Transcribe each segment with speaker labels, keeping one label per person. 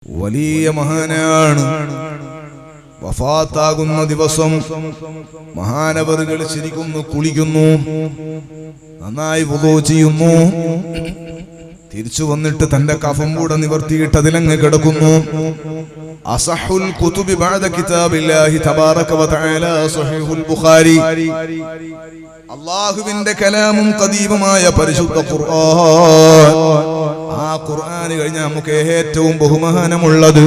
Speaker 1: വലിയ മഹാനാണ്. വഫാത്താകുന്ന ദിവസം മഹാനവറുകൾ ശരിക്കും കുളിക്കുന്നു, നന്നായി വുളൂ ചെയ്യുന്നു. തിരിച്ചു വന്നിട്ട് തന്റെ കഫം കൂടെ നിവർത്തിയിട്ട് അതിലങ്ങ് കിടക്കുന്നു. അസഹുൽ കുതുബി ബഅദ കിതാബില്ലാഹി തബാറക വ തആല സഹീഹുൽ ബുഖാരി, അല്ലാഹുവിന്റെ കലാമും ഖദീമുമായ പരിശുദ്ധ ഖുർആൻ. ആ ഖുർആൻ കഴിഞ്ഞാൽ നമുക്ക് ഏറ്റവും ബഹുമാനമുള്ളത്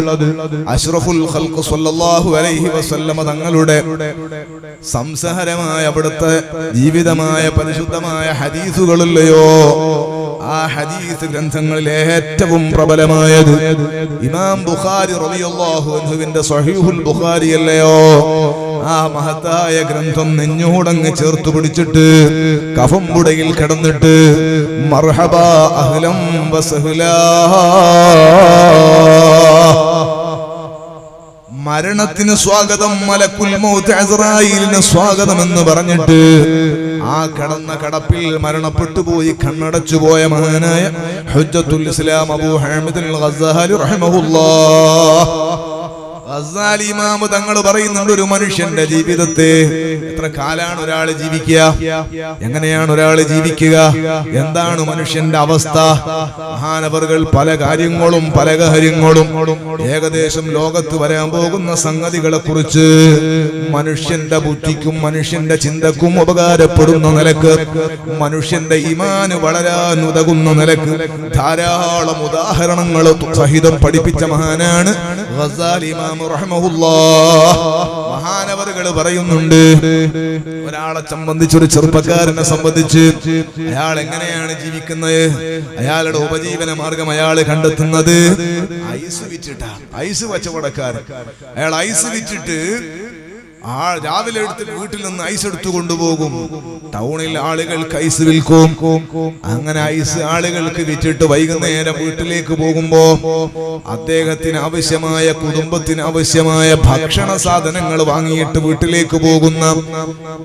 Speaker 1: അഷ്റഫുൽ ഖൽഖ് സ്വല്ലല്ലാഹു അലൈഹി വസല്ലമ തങ്ങളുടെ സംസാരമായ അവിടുത്തെ ജീവിതമായ പരിശുദ്ധമായ ഹദീസുകളില്ലയോ? ആ ഹദീസ് ഗ്രന്ഥങ്ങളിൽ ഏറ്റവും പ്രബലമായത് ഇമാം ബുഖാരി റളിയല്ലാഹു അൻഹുവിന്റെ സ്വഹീഹുൽ ബുഖാരി അല്ലയോ? ആ മഹത്തായ ഗ്രന്ഥം നെഞ്ഞോടങ്ങ് ചേർത്ത് പിടിച്ചിട്ട് കഫം പുടയിൽ കിടന്നിട്ട് മർഹബാ അഹ്ലം വസഹ്ലാ, മരണത്തിന് സ്വാഗതം, മലക്കുൽ മൗത്ത് അസ്റായീലിന് സ്വാഗതം എന്ന് പറഞ്ഞിട്ട് ആ കടന്ന കടപ്പിൽ മരണപ്പെട്ടു പോയി കണ്ണടച്ചു പോയ മഹാനായ ഹുജ്ജത്തുൽ ഇസ്ലാം അബൂ ഹമീദ് അൽ ഗസ്സാലി റഹിമഹുല്ലാഹ്, ഗസ്സാലി ഇമാം തങ്ങൾ പറയുന്നുണ്ട്, ഒരു മനുഷ്യന്റെ ജീവിതത്തെ എത്ര കാലാണ് ഒരാൾ ജീവിക്കുക, എങ്ങനെയാണ് ഒരാൾ ജീവിക്കുക, എന്താണ് മനുഷ്യന്റെ അവസ്ഥ? മഹാനവറുകൾ പല കാര്യങ്ങളും ഏകദേശം ലോകത്ത് വരാൻ പോകുന്ന സംഗതികളെ കുറിച്ച് മനുഷ്യന്റെ ബുദ്ധിക്കും മനുഷ്യന്റെ ചിന്തക്കും ഉപകാരപ്പെടുന്ന നിലക്ക്, മനുഷ്യന്റെ ഈമാന് വളരാൻ ഉതകുന്ന നിലക്ക് ധാരാളം ഉദാഹരണങ്ങൾ സഹിതം പഠിപ്പിച്ച മഹാനാണ് ഗസ്സാലി ഇമാം റഹിമഹുല്ലാഹ്. മഹാനവറുകൾ പറയുന്നുണ്ട്, ഒരാളെ സംബന്ധിച്ച്, ഒരു ചെറുപ്പക്കാരനെ സംബന്ധിച്ച് അയാൾ എങ്ങനെയാണ് ജീവിക്കുന്നത്, അയാളുടെ ഉപജീവന മാർഗം അയാൾ കണ്ടെത്തുന്നത് ഐസ് വിറ്റിട്ടാണ്. ഐസ് കച്ചവടക്കാരൻ, അയാൾ ഐസ് വിറ്റിട്ട് രാവിലെ എടുത്ത് വീട്ടിൽ നിന്ന് ഐസ് എടുത്തു കൊണ്ടുപോകും. ടൗണിൽ ആളുകൾക്ക് ഐസ് വിൽക്കും. അങ്ങനെ ഐസ് ആളുകൾക്ക് വിറ്റിട്ട് വൈകുന്നേരം വീട്ടിലേക്ക് പോകുമ്പോ അദ്ദേഹത്തിന് ആവശ്യമായ, കുടുംബത്തിന് ആവശ്യമായ ഭക്ഷണ സാധനങ്ങൾ വാങ്ങിയിട്ട് വീട്ടിലേക്ക് പോകുന്ന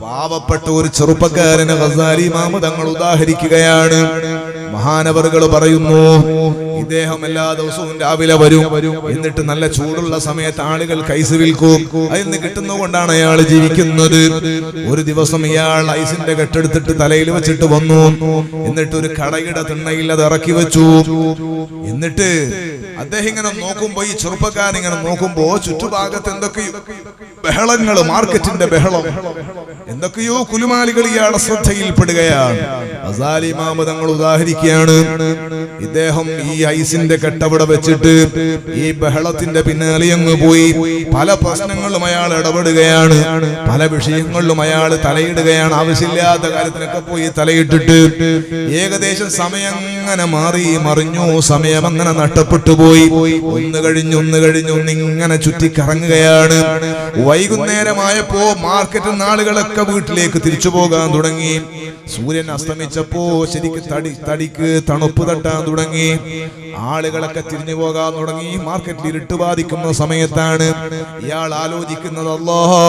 Speaker 1: പാവപ്പെട്ട ഒരു ചെറുപ്പക്കാരനെ ഗസ്സാലി ഇമാം തങ്ങൾ ഉദാഹരിക്കുകയാണ്. മഹാനവറുകൾ പറയുന്നു, ഇദ്ദേഹം എല്ലാ ദിവസവും രാവിലെ വരും, എന്നിട്ട് നല്ല ചൂടുള്ള സമയത്ത് ആളുകൾ ഐസ് വിൽക്കും. അതിൽ കിട്ടുന്നതുകൊണ്ടാണ് അയാൾ ജീവിക്കുന്നത്. ഒരു ദിവസം ഇയാൾ ഐസിന്റെ കെട്ടെടുത്തിട്ട് തലയിൽ വെച്ചിട്ട് വന്നു. എന്നിട്ട് ഒരു കടയുടെ തിണ്ണയിൽ അത് ഇറക്കി വെച്ചു. എന്നിട്ട് അദ്ദേഹം ഇങ്ങനെ നോക്കുമ്പോ, ഈ ചെറുപ്പക്കാരൻ ഇങ്ങനെ നോക്കുമ്പോ ചുറ്റുഭാഗത്ത് എന്തൊക്കെയോ ബഹളങ്ങള്, മാർക്കറ്റിന്റെ ബഹളം, എന്തൊക്കെയോ കുലുമാലികൾ ഇയാളുടെ ശ്രദ്ധയിൽപ്പെടുകയാണ്. ഗസ്സാലി ഇമാം തങ്ങൾ ഉദാഹരിക്കുകയാണ്, ഇദ്ദേഹം ഈ ഐസിന്റെ കെട്ടവിടെ വെച്ചിട്ട് ഈ ബഹളത്തിന്റെ പിന്നാലെ അങ്ങ് പോയി പല പ്രശ്നങ്ങളിലും അയാൾ ഇടപെടുകയാണ്, പല വിഷയങ്ങളിലും അയാൾ തലയിടുകയാണ്. ആവശ്യമില്ലാത്ത കാര്യത്തിനൊക്കെ പോയി തലയിട്ടിട്ട് ഏകദേശം സമയം അങ്ങനെ മാറി മറിഞ്ഞു, സമയം അങ്ങനെ നഷ്ടപ്പെട്ടു പോയി. ഒന്ന് കഴിഞ്ഞ് ഒന്നിങ്ങനെ ചുറ്റിക്കറങ്ങുകയാണ്. വൈകുന്നേരമായപ്പോ മാർക്കറ്റിൽ നിന്ന് ആളുകളൊക്കെ വീട്ടിലേക്ക് തിരിച്ചു പോകാൻ തുടങ്ങി. സൂര്യൻ അസ്തമിച്ചപ്പോ ശരിക്കും തടിക്ക് തണുപ്പ് തട്ടാൻ തുടങ്ങി. ആളുകളൊക്കെ തിരിഞ്ഞു പോകാൻ തുടങ്ങി. മാർക്കറ്റിൽ ഇരുട്ട് ബാധിക്കുന്ന സമയത്താണ് ഇയാൾ ആലോചിക്കുന്നത്, അല്ലാഹ്,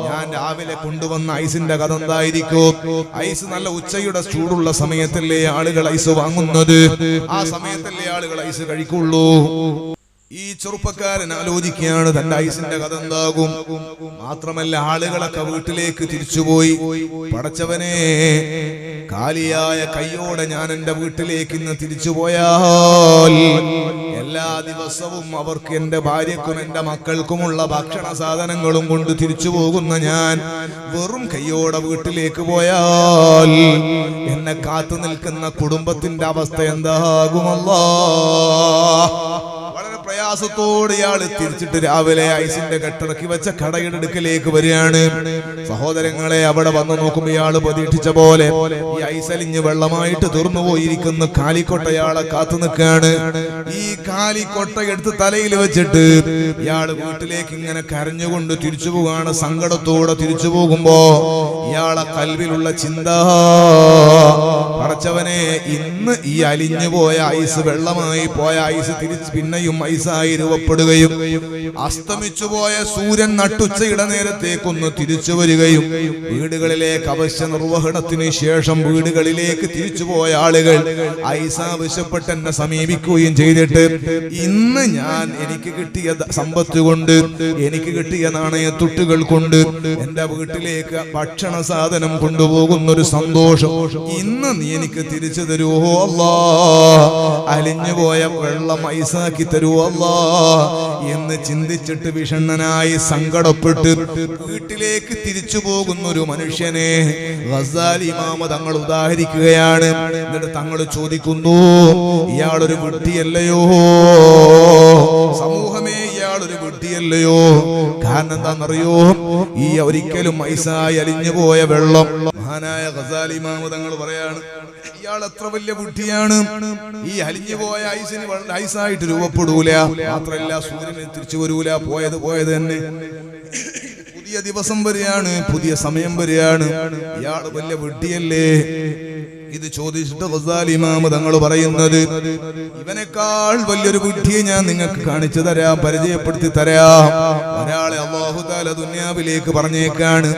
Speaker 1: ഞാൻ രാവിലെ കൊണ്ടുവന്ന ഐസിന്റെ കഥ എന്തായിരിക്കും? ഐസ് നല്ല ഉച്ചയുടെ ചൂടുള്ള സമയത്തല്ലേ ആളുകൾ ഐസ് വാങ്ങുന്നത്, ആ സമയത്തല്ലേ ആളുകൾ ഐസ് കഴിക്കുള്ളൂ. ഈ ചെറുപ്പക്കാരൻ ആലോചിക്കുകയാണ്, തന്റെ ഐസിന്റെ കഥ എന്താകും? മാത്രമല്ല ആളുകളൊക്കെ വീട്ടിലേക്ക് തിരിച്ചുപോയി. പടച്ചവനെ, കാലിയായ കൈയോടെ ഞാൻ എന്റെ വീട്ടിലേക്ക് ഇന്ന് തിരിച്ചു പോയാൽ എല്ലാ ദിവസവും അവർക്ക്, എന്റെ ഭാര്യക്കും എന്റെ മക്കൾക്കുമുള്ള ഭക്ഷണ സാധനങ്ങളും കൊണ്ട് തിരിച്ചു പോകുന്ന ഞാൻ വെറും കൈയോടെ വീട്ടിലേക്ക് പോയാൽ എന്നെ കാത്തു നിൽക്കുന്ന കുടുംബത്തിന്റെ അവസ്ഥ എന്താകുമല്ലോ? പ്രയാസത്തോടെ ഇയാൾ തിരിച്ചിട്ട് രാവിലെ ഐസിന്റെ കെട്ടിറക്കി വെച്ച കടയുടെ അടുക്കലേക്ക് വരികയാണ്. സഹോദരങ്ങളെ, അവിടെ വന്നു നോക്കുമ്പോൾ ഇയാള് പ്രതീക്ഷിച്ച പോലെ ഈ ഐസലിഞ്ഞ് വെള്ളമായിട്ട് തീർന്നു പോയിരിക്കുന്ന കാലിക്കൊട്ട ഇയാളെ കാത്തു നിൽക്കുകയാണ്. ഈ കാലിക്കൊട്ട എടുത്ത് തലയിൽ വെച്ചിട്ട് ഇയാള് വീട്ടിലേക്ക് ഇങ്ങനെ കരഞ്ഞുകൊണ്ട് തിരിച്ചു പോവുകയാണ്. സങ്കടത്തോടെ തിരിച്ചു പോകുമ്പോ ഇയാളെ കൽവിലുള്ള ചിന്ത, പടച്ചവനെ, ഇന്ന് ഈ അലിഞ്ഞു പോയ ഐസ്, വെള്ളമായി പോയ ഐസ് തിരിച്ച് പിന്നെയും ഐസായി ഐസായി രൂപപ്പെടുകയും അസ്തമിച്ചുപോയ സൂര്യൻ നട്ടുച്ചയുടെ നേരത്തേക്കൊന്ന് തിരിച്ചു വരികയും വീടുകളിലേക്ക് അവശ്യ നിർവഹണത്തിന് ശേഷം വീടുകളിലേക്ക് തിരിച്ചുപോയ ആളുകൾ ഐസ ആവശ്യപ്പെട്ട് എന്നെ സമീപിക്കുകയും ചെയ്തിട്ട് ഇന്ന് ഞാൻ എനിക്ക് കിട്ടിയ സമ്പത്ത് കൊണ്ട് എനിക്ക് കിട്ടിയ നാണയത്തുട്ടുകൾ കൊണ്ട് എന്റെ വീട്ടിലേക്ക് ഭക്ഷണ സാധനം കൊണ്ടുപോകുന്ന ഒരു സന്തോഷം ഇന്ന് നീ എനിക്ക് തിരിച്ചു തരുവോ അല്ലാ, അലിഞ്ഞുപോയ വെള്ളം ഐസാക്കി തരുവോ അല്ലാ എന്ന് ചിന്തിച്ചിട്ട് വിഷണ്ണനായി സങ്കടപ്പെട്ട് വീട്ടിലേക്ക് തിരിച്ചു പോകുന്ന ഒരു മനുഷ്യനെ ഗസാലി ഇമാം തങ്ങൾ ഉദാഹരിക്കുകയാണ്. എന്നിട്ട് തങ്ങൾ ചോദിക്കുന്നു, ഇയാളൊരു വിഡ്ഢിയല്ലയോ? സമൂഹമേ, ഇയാളൊരു വിഡ്ഢിയല്ലയോ? കാരണം എന്താണെന്നറിയോ? ഈ ഒരിക്കലും ഐസായി അലിഞ്ഞു പോയ വെള്ളം മഹാനായ ഗസാലി ഇമാം തങ്ങൾ പറയാണ്, ഇയാൾ എത്ര വലിയ ബുദ്ധിയാണ്. ഈ അലിഞ്ഞു പോയ ഐസിന് ഐസായിട്ട് രൂപപ്പെടൂല, മാത്രല്ല സൂര്യന് തിരിച്ചു വരൂല, പോയത് തന്നെ. പുതിയ ദിവസം വരികയാണ്, പുതിയ സമയം വരികയാണ്, ഇയാൾ വലിയ ബുദ്ധിയല്ലേ? ഇത് ചോദിച്ചിട്ട് ഗസാലി ഇമാം തങ്ങൾ പറയുന്നത്, ഇവനേക്കാൾ വലിയൊരു ബുദ്ധിയെ ഞാൻ നിങ്ങൾക്ക് കാണിച്ചു തരാം, പരിചയപ്പെടുത്തി തരാം. ഒരാളെ അല്ലാഹു തആല ദുനിയാവിലേക്ക് പറഞ്ഞേക്കാണ്.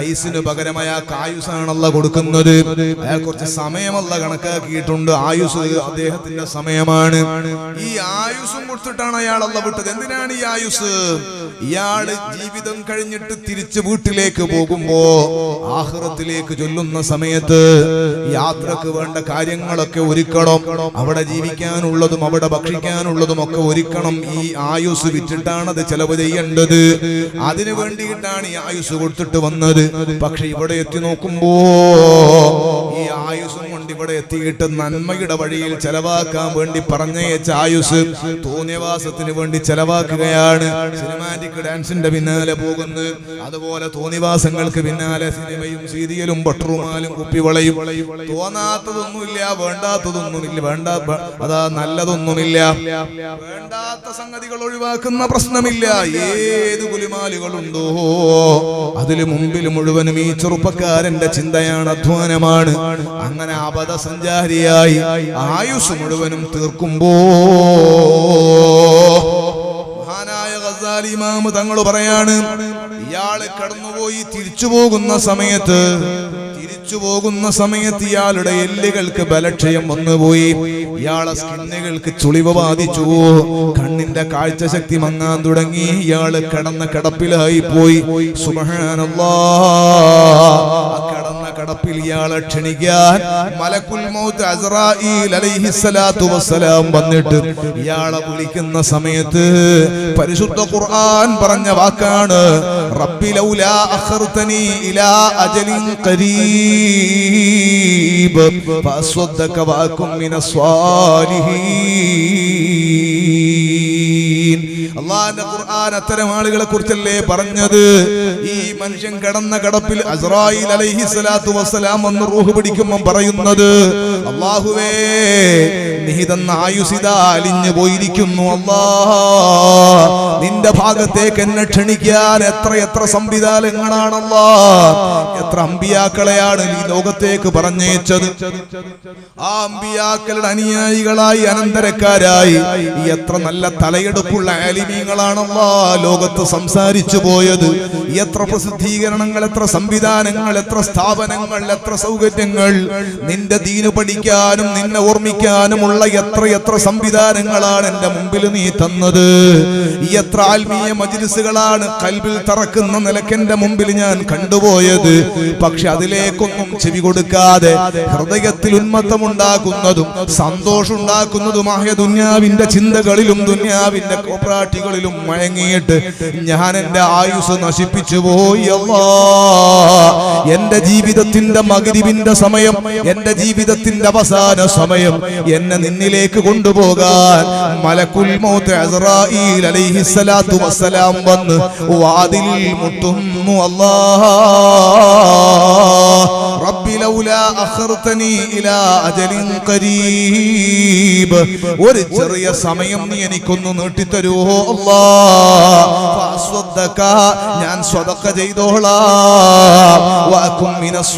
Speaker 1: ഐസിന് പകരം അയാൾക്ക് ആയുസാണ് അല്ലാഹു കൊടുക്കുന്നത്. അയാൾ കുറച്ച് സമയം അല്ലാഹു കണക്കാക്കിയിട്ടുണ്ട്. ആയുസ് അദ്ദേഹത്തിന്റെ സമയമാണ്. ഈ ആയുസും കൊടുത്തിട്ടാണ് അയാൾ അല്ലാഹു വിട്ടത്. എന്തിനാണ് ഈ ആയുസ്? ഇയാള് ജീവിതം കഴിഞ്ഞിട്ട് തിരിച്ച് വീട്ടിലേക്ക് പോകുമ്പോ ആഖിറത്തിലേക്ക് ചൊല്ലുന്ന സമയത്ത് യാത്രക്ക് വേണ്ട കാര്യങ്ങളൊക്കെ ഒരുക്കണം. അവിടെ ജീവിക്കാനുള്ളതും അവിടെ ഭക്ഷിക്കാനുള്ളതും ഒക്കെ ഒരുക്കണം. ഈ ആയുസ് വിറ്റിട്ടാണ് അത് ചെലവ് ചെയ്യേണ്ടത്. അതിനു വേണ്ടിയിട്ടാണ് ഈ ആയുസ് കൊടുത്തിട്ട് വന്നത്. പക്ഷെ ഇവിടെ എത്തി നോക്കുമ്പോ ഈ ആയുസും കൊണ്ട് ഇവിടെ എത്തിയിട്ട് നന്മയുടെ വഴിയിൽ ചെലവാക്കാൻ വേണ്ടി പറഞ്ഞയച്ച ആയുസ് തോന്നിയവാസത്തിന് വേണ്ടി ചെലവാക്കുകയാണ്. സിനിമാറ്റിക് ഡാൻസിന്റെ പിന്നാലെ പോകുന്നു, അതുപോലെ തോന്നിവാസങ്ങൾക്ക് പിന്നാലെ സിനിമയും സീരിയലും ബട്ടറുമാലും കുപ്പിവളയും. തോന്നാത്തതൊന്നുമില്ല, വേണ്ടാത്തതൊന്നുമില്ല, അതാ നല്ലതൊന്നുമില്ല. വേണ്ടാത്ത സംഗതികൾ ഒഴിവാക്കുന്ന പ്രശ്നമില്ല. ഏത് കുലുമാലുകളുണ്ടോ അതില് മുമ്പിൽ മുഴുവനും ഈ ചെറുപ്പക്കാരന്റെ ചിന്തയാണ്, അധ്വാനമാണ്. അങ്ങനെ അബദ്ധസഞ്ചാരിയായി ആയുസ് മുഴുവനും തീർക്കുമ്പോ മഹാനായ ഗസാലി ഇമാം തങ്ങൾ പറയാണ്, ഇയാള് കടന്നുപോയി തിരിച്ചു പോകുന്ന സമയത്ത് ഇയാളുടെ എല്ലുകൾക്ക് ബലക്ഷയം വന്നുപോയി. ഇയാളെ സ്കിന്നുകൾക്ക് ചുളിവ് ബാധിച്ചു. കണ്ണിന്റെ കാഴ്ചശക്തി മങ്ങാൻ തുടങ്ങി. ഇയാള് കിടന്ന കിടപ്പിലായി പോയി. സുബ്ഹാനല്ലാഹ്. കടപ്പിൽ ഇയാളെ ക്ഷണിക്കാൻ മലക്കുൽ മൗത്ത് അസ്റായീൽ അലൈഹിസ്സലാത്തു വസ്സലാം വന്നിട്ട് ഇയാളെ വിളിക്കുന്ന സമയത്ത് പരിശുദ്ധ ഖുർആൻ പറഞ്ഞ വാക്കാണ്, റബ്ബി ലൗലാ അഖർതനി ഇലാ അജലിൻ ഖരീബ് ഫഅസ്വദ്ദക വഅകും മിനസ് സ്വാലിഹീൻ. അല്ലാഹുവിന്റെ ഖുർആൻ അത്തരം ആളുകളെ കുറിച്ചല്ലേ പറഞ്ഞത്. ഈ മനുഷ്യൻ കിടന്ന കിടപ്പിൽ അസ്റായീൽ അലൈഹിസ്സലാത്തു വസ്സലാം വന്ന് റൂഹ് പിടിക്കുമ്പോൾ പറയുന്നത്, അല്ലാഹുവേ, നീ തന്ന ആയുസിത അലിഞ്ഞു പോയിരിക്കുന്നു. അല്ലാഹ്, നിന്റെ ഭാഗത്തേക്ക് എന്നെ ക്ഷണിക്കാൻ എത്ര സംവിധാനങ്ങളാണല്ലാ, എത്ര അമ്പിയാക്കളെയാണ് ഈ ലോകത്തേക്ക് പറഞ്ഞേച്ചത്. ആ അമ്പിയാക്കളുടെ അനുയായികളായി അനന്തരക്കാരായി എത്ര നല്ല തലയെടുപ്പുള്ള ആലിമീങ്ങളാണല്ലാ ലോകത്ത് സംസാരിച്ചു പോയത്. എത്ര പ്രസിദ്ധീകരണങ്ങൾ, എത്ര സംവിധാനങ്ങൾ, എത്ര സ്ഥാപനങ്ങൾ, എത്ര സൗകര്യങ്ങൾ. നിന്റെ ദീന് പഠിക്കാനും നിന്നെ ഓർമ്മിക്കാനുമുള്ള എത്ര സംവിധാനങ്ങളാണ് എന്റെ മുമ്പിൽ നീ തന്നത്. എത്ര ആത്മീയ മജ്ലിസുകളാണ് ഖൽബിൽ തറക്കുന്ന നിലയ്ക്ക് എന്റെ മുമ്പിൽ ഞാൻ കണ്ടുപോയത്. പക്ഷെ അതിലേക്കൊന്നും ചെവി കൊടുക്കാതെ ഹൃദയത്തിൽ ഉന്മത്തമുണ്ടാക്കുന്നതും സന്തോഷമുണ്ടാക്കുന്നതുമായ ദുന്യാവിന്റെ ചിന്തകളിലും ദുന്യാവിന്റെ കോപ്രാട്ടികളിലും മയങ്ങിയിട്ട് ഞാൻ എന്റെ ആയുസ് നശിപ്പിച്ചു പോയി. അല്ലാഹ്, എന്റെ ജീവിതത്തിന്റെ മഗ്രിബിന്റെ സമയം, എന്റെ ജീവിതത്തിന്റെ അവസാന സമയം എന്നെ നിന്നിലേക്ക് കൊണ്ടുപോകാൻ മലക്കുൽ മൗത്ത് അസ്റായീൽ അലൈഹിസ്സലാത്തു വസ്സലാം വന്ന് വാതിലിൽ മുട്ടുന്നു. അല്ലാഹ്, റബ്ബി ലൗലാ അഖർതനി ഇലാ അജലിൻ ഖരീബ്, ഒരു ചെറിയ സമയം നീ എനിക്കൊന്ന് നീട്ടിത്തരുവോ അല്ലാഹ്, ഫഅസ്വദ്ദക, ഞാൻ സ്വദഖ ചെയ്തോളാം, വഅകും മിനസ്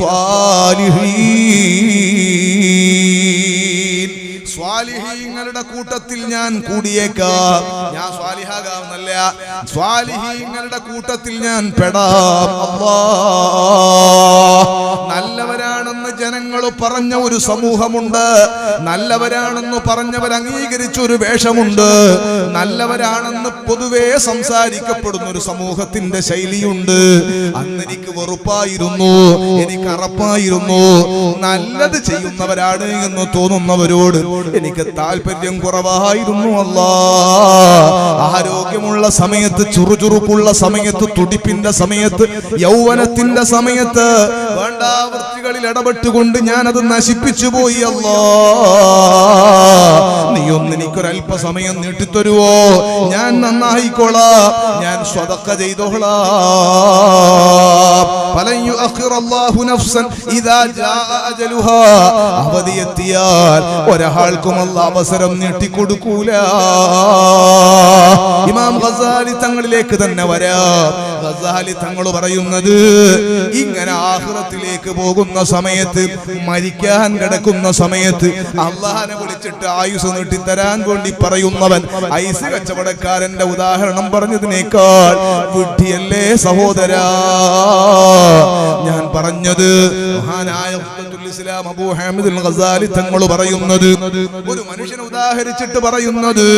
Speaker 1: സ്വാലിഹീൻ, സ്വാലിഹീങ്ങളുടെ കൂട്ടത്തിൽ ഞാൻ കൂടിയേക്കാം. ഞാൻ സ്വാലിഹാകാവുന്നല്ല, സ്വാലിഹീങ്ങളുടെ കൂട്ടത്തിൽ ഞാൻ പെടാം. നല്ലവരാണെന്ന് ജനങ്ങൾ പറഞ്ഞ ഒരു സമൂഹമുണ്ട്, നല്ലവരാണെന്ന് പറഞ്ഞവർ അംഗീകരിച്ച ഒരു വേഷമുണ്ട്, നല്ലവരാണെന്ന് പൊതുവെ സംസാരിക്കപ്പെടുന്ന ഒരു സമൂഹത്തിന്റെ ശൈലിയുണ്ട്. അന്ന് എനിക്ക് വെറുപ്പായിരുന്നു, എനിക്ക് അറപ്പായിരുന്നു. നല്ലത് ചെയ്യുന്നവരാണ് എന്ന് തോന്നുന്നവരോട് എനിക്ക് താല്പര്യം കുറവായിരുന്നു. ആരോഗ്യമുള്ള സമയത്ത്, ചുറുചുറുക്കുള്ള സമയത്ത്, തുടിപ്പിന്റെ സമയത്ത്, യൗവനത്തിന്റെ സമയത്ത് വേണ്ടാവൃത്തികളിൽ ഇടപെട്ടുകൊണ്ട് ഞാനത് നശിപ്പിച്ചു പോയി. നീ ഒന്ന് എനിക്കൊരല്പസമയം നീട്ടിത്തരുവോ? ഞാൻ നന്നായിക്കോളാം, ഞാൻ സ്വതക്ക ചെയ്തോളാം. അവധിയെത്തിയാൽ ഒരാൾക്കും അല്ലാഹ് അവസരം നീട്ടിക്കൊടുക്കൂല. ഇമാം ഗസാലി തങ്ങളിലേക്ക് തന്നെ വരാം. ഗസാലി തങ്ങൾ പറയുന്നത്, ഇങ്ങനെ ആഖിറത്തിലേക്ക് പോകുന്ന സമയത്ത്, മരിക്കാൻ കിടക്കുന്ന സമയത്ത് അള്ളാഹനെ വിളിച്ചിട്ട് ആയുസ് നീട്ടിത്തരാൻ വേണ്ടി പറയുന്നവൻ ഐസ് കച്ചവടക്കാരന്റെ ഉദാഹരണം പറഞ്ഞതിനേക്കാൾ വിഡ്ഢിയല്ലേ സഹോദരാ? ഞാൻ പറഞ്ഞത് മഹാനായ ഇസ്ലാം അബൂ ഹാമിദ് അൽ ഗസാലി തങ്ങൾ പറയുന്നത്, ഒരു മനുഷ്യനെ ഉദാഹരിച്ചിട്ട് പറയുന്നത്,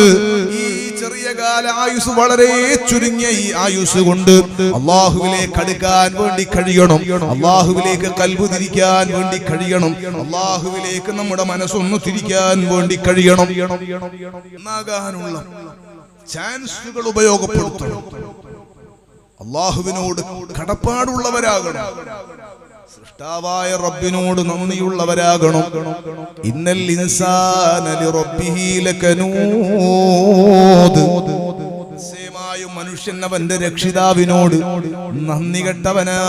Speaker 1: ഈ ചെറിയ കാല ആയുസ്, വളരെ ചുരുങ്ങിയ ഈ ആയുസ് കൊണ്ട് അല്ലാഹുവിലേക്ക് അടുക്കാൻ വേണ്ടി കഴിയണം, അല്ലാഹുവിലേക്ക് ഖൽബ് തിരിക്കാൻ വേണ്ടി കഴിയണം, അല്ലാഹുവിലേക്ക് നമ്മുടെ മനസ്സൊന്ന് തിരിക്കാൻ വേണ്ടി കഴിയണം. എന്നാകാനുള്ള ചാൻസുകൾ ഉപയോഗപ്പെടുത്തണം. അല്ലാഹുവിനോട് കടപ്പാടുള്ളവരാകണം, സൃഷ്ടാവായ റബ്ബിനോട് നന്ദിയുള്ളവരാകണം. ഇന്നൽ ഇൻസാന ലിറബ്ബിഹി ലകനൂദ്. നിശ്ചയമായും മനുഷ്യൻ അവന്റെ രക്ഷിതാവിനോട് നന്ദി കെട്ടവനാണ്.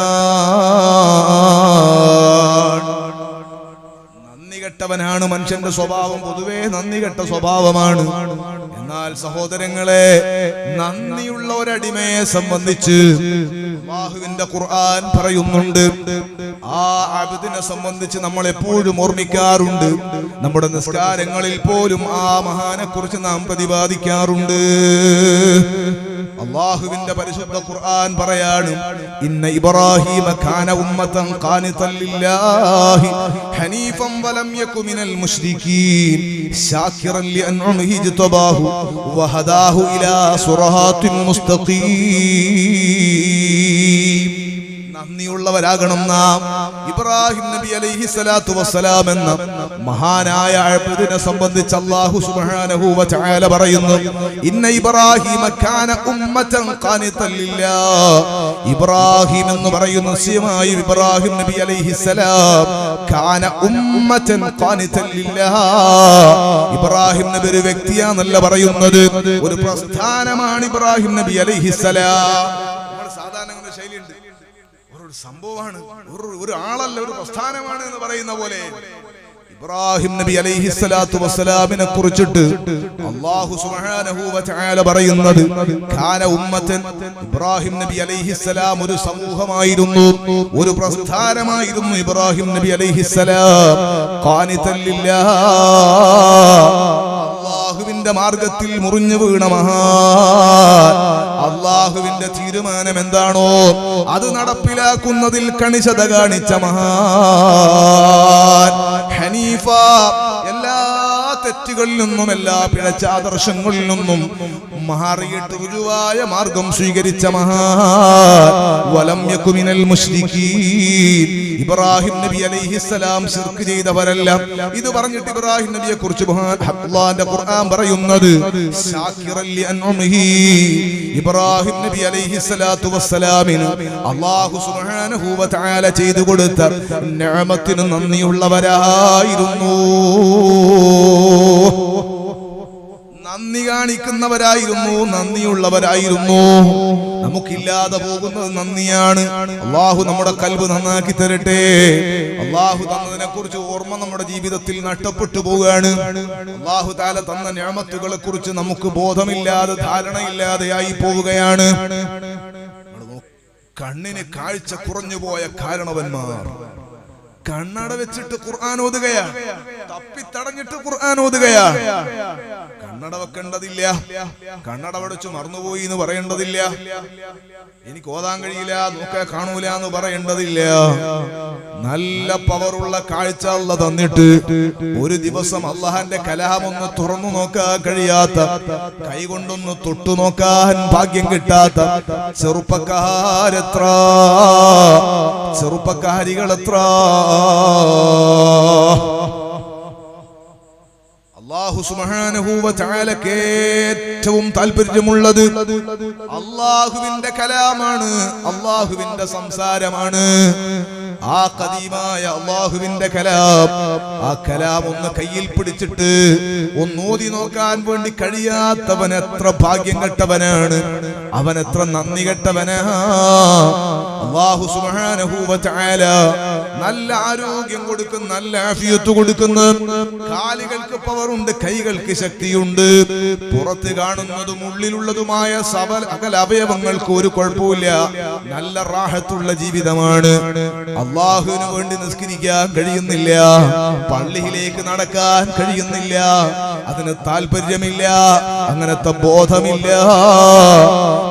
Speaker 1: മനുഷ്യന്റെ സ്വഭാവം പൊതുവേ നന്ദി കെട്ട സ്വഭാവമാണ്. എന്നാൽ സഹോദരങ്ങളെ, നന്ദിയുള്ള ഒരടിമയെ സംബന്ധിച്ച് അല്ലാഹുവിന്റെ ഖുർആൻ പറയുന്നുണ്ട്. ആ അബ്ദിനെ സംബന്ധിച്ച് നമ്മൾ എപ്പോഴും ഓർമ്മിക്കാറുണ്ട്. നമ്മുടെ നിസ്കാരങ്ങളിൽ പോലും ആ മഹാനെ കുറിച്ച് നാം പ്രതിപാദിക്കാറുണ്ട്. അല്ലാഹുവിന്റെ പരിശുദ്ധ ഖുർആൻ പറയാണ്, ഇന്ന ഇബ്രാഹീമ കാന ഉമ്മതൻ ഖാനിതൻ ലില്ലാഹി ഹനീഫൻ വലം യകു മിനൽ മുശ്രികീൻ ശാകിറൻ ലിഅൻഉമിഹി ഇജ്തബാഹു വഹദാഹു ഇലാ സിറാത്തിൻ മുസ്തഖീം. നന്ദിയുള്ളവരാകണം നാം. ഇബ്രാഹിം നബി അലൈഹി സ്വലാത്തു വസ്സലാം എന്ന മഹാനായ അബ്ദിനെ സംബന്ധിച്ച് അല്ലാഹു സുബ്ഹാനഹു വ തആല പറയുന്നു, ഇന്ന ഇബ്രാഹീമ കാന ഉമ്മതൻ ഖാനിതൻ ലില്ലാഹ്. ഇബ്രാഹിം എന്ന് പറയുന്ന നിശ്ചയമായും ഇബ്രാഹിം നബി അലൈഹി സലാം കാന ഉമ്മതൻ ഖാനിതൻ ലില്ലാഹ്. ഇബ്രാഹിം നബി ഒരു വ്യക്തിയാണെന്നല്ല പറയുന്നത്, ഒരു പ്രസ്ഥാനമാണ് ഇബ്രാഹിം നബി അലൈഹി സലാം. നമ്മൾ സാധാരണ ശൈലിയുണ്ട്, ഒരു സംഭവമാണ്, ഒരു ആളല്ല, ഒരു പ്രസ്ഥാനമാണ് എന്ന് പറയുന്ന പോലെ ഇബ്രാഹിം നബി അലൈഹി സ്വലാത്തു വസ്സലാമിനെ കുറിച്ചിട്ട് അല്ലാഹു സുബ്ഹാനഹു വ തആല പറയുന്നത്, കാന ഉമ്മതൻ. ഇബ്രാഹിം നബി അലൈഹി സലാം ഒരു സമൂഹമായിരുന്നു, ഒരു പ്രസ്ഥാനമായിരുന്നു. ഇബ്രാഹിം നബി അലൈഹി സലാം ഖാനിതൻ ലില്ലാഹ്, അല്ലാഹുവിന്റെ മാർഗത്തിൽ മുറിഞ്ഞു വീണ മഹാൻ. അല്ലാഹുവിന്റെ തീരുമാനം എന്താണോ അത് നടപ്പിലാക്കുന്നതിൽ കണിശത കാണിച്ച മഹാൻ. ഹനീഫ, എല്ലാ തെറ്റുകളിൽ നിന്നും, എല്ലാ പിഴച്ച ആദർശങ്ങളിൽ നിന്നും മാറിയിട്ട് രുജുവായ മാർഗം സ്വീകരിച്ച മഹാൻ. വലം യകു മിനൽ മുശ്രികീൻ. ഇബ്രാഹിം നബി അലൈഹിസ്സലാം ശിർക്ക് ചെയ്തവരല്ല. ഇത് പറഞ്ഞിട്ട് ഇബ്രാഹിം നബിയെ കുറിച്ച് അല്ലാഹുവിന്റെ ഖുർആൻ പറയുന്നത്, ശാകിറൻ ലിഅൻഉമിഹി. ഇബ്രാഹിം നബി അലൈഹിസ്സലാത്തു വസ്സലാമിന് അല്ലാഹു സുബ്ഹാനഹു വ തആല ചെയ്തു കൊടുത്ത നിഅമത്തിന് നന്ദിയുള്ളവരായിരുന്നു, നന്ദി കാണിക്കുന്നവരായിരുന്നു, നന്ദിയുള്ളവരായിരുന്നു. നമുക്കില്ലാതെ പോകുന്നത് നന്ദിയാണ്. അല്ലാഹു നമ്മുടെ ഖൽബ് നന്നാക്കി തരട്ടെ. അല്ലാഹു തന്നതിനെ കുറിച്ച് ഓർമ്മ നമ്മുടെ ജീവിതത്തിൽ നഷ്ടപ്പെട്ടു പോവുകയാണ്. അല്ലാഹു തആല തന്ന നിഅമത്തുകളെ കുറിച്ച് നമുക്ക് ബോധമില്ലാതെ, ധാരണയില്ലാതെയായി പോവുകയാണ്. കണ്ണിന് കാഴ്ച കുറഞ്ഞു പോയ കാരണവന്മാർ, കണ്ണട വെച്ചിട്ട് ഖുർആൻ ഓതുകയാ, തപ്പിത്തടഞ്ഞിട്ട് ഖുർആൻ ഓതുകയാ. കണ്ണട വെക്കേണ്ടതില്ല, കണ്ണട വടിച്ചു മറന്നുപോയി എന്ന് പറയേണ്ടതില്ല, എനിക്ക് ഓതാൻ കഴിയില്ല നോക്കാൻ കാണൂല എന്ന് പറയേണ്ടതില്ല. നല്ല പവറുള്ള കാഴ്ച അല്ലാഹ് തന്നിട്ട് ഒരു ദിവസം അള്ളാഹന്റെ കലാം ഒന്ന് തുറന്നു നോക്കാൻ കഴിയാത്ത, കൈകൊണ്ടൊന്ന് തൊട്ടു നോക്കാൻ ഭാഗ്യം കിട്ടാത്ത ചെറുപ്പക്കാരെത്ര, ചെറുപ്പക്കാരികളെത്ര. അല്ലാഹു സുബ്ഹാനഹു വ തആലക്ക് ഏറ്റവും താല്പര്യമുള്ളത് അല്ലാഹുവിന്റെ കലാമാണ്, അല്ലാഹുവിന്റെ സംസാരമാണ്. ആ ഖദീമായ അല്ലാഹുവിന്റെ കലാം, ആ കലാം ഒന്ന് കയ്യിൽ പിടിച്ചിട്ട് ഒന്നോതി നോക്കാൻ വേണ്ടി കഴിയാത്തവൻ എത്ര ഭാഗ്യം കെട്ടവനാണ്, അവൻ എത്ര നന്ദി കെട്ടവനാ. അല്ലാഹു സുബ്ഹാനഹു വ തആല നല്ല ആരോഗ്യം കൊടുക്കുന്ന, നല്ല ആഫിയത്ത് കൊടുക്കുന്ന, കാലുകൾക്ക് പവറുണ്ട്, കൈകൾക്ക് ശക്തിയുണ്ട്, പുറത്ത് കാണുന്നതും ഉള്ളിലുള്ളതുമായ സകല അവയവങ്ങൾക്ക് ഒരു കുഴപ്പമില്ല, നല്ല റാഹത്തുള്ള ജീവിതമാണ്. അള്ളാഹുവിന് വേണ്ടി നിസ്കരിക്കാൻ കഴിയുന്നില്ല, പള്ളിയിലേക്ക് നടക്കാൻ കഴിയുന്നില്ല, അതിന് താല്പര്യമില്ല, അങ്ങനത്തെ ബോധമില്ല.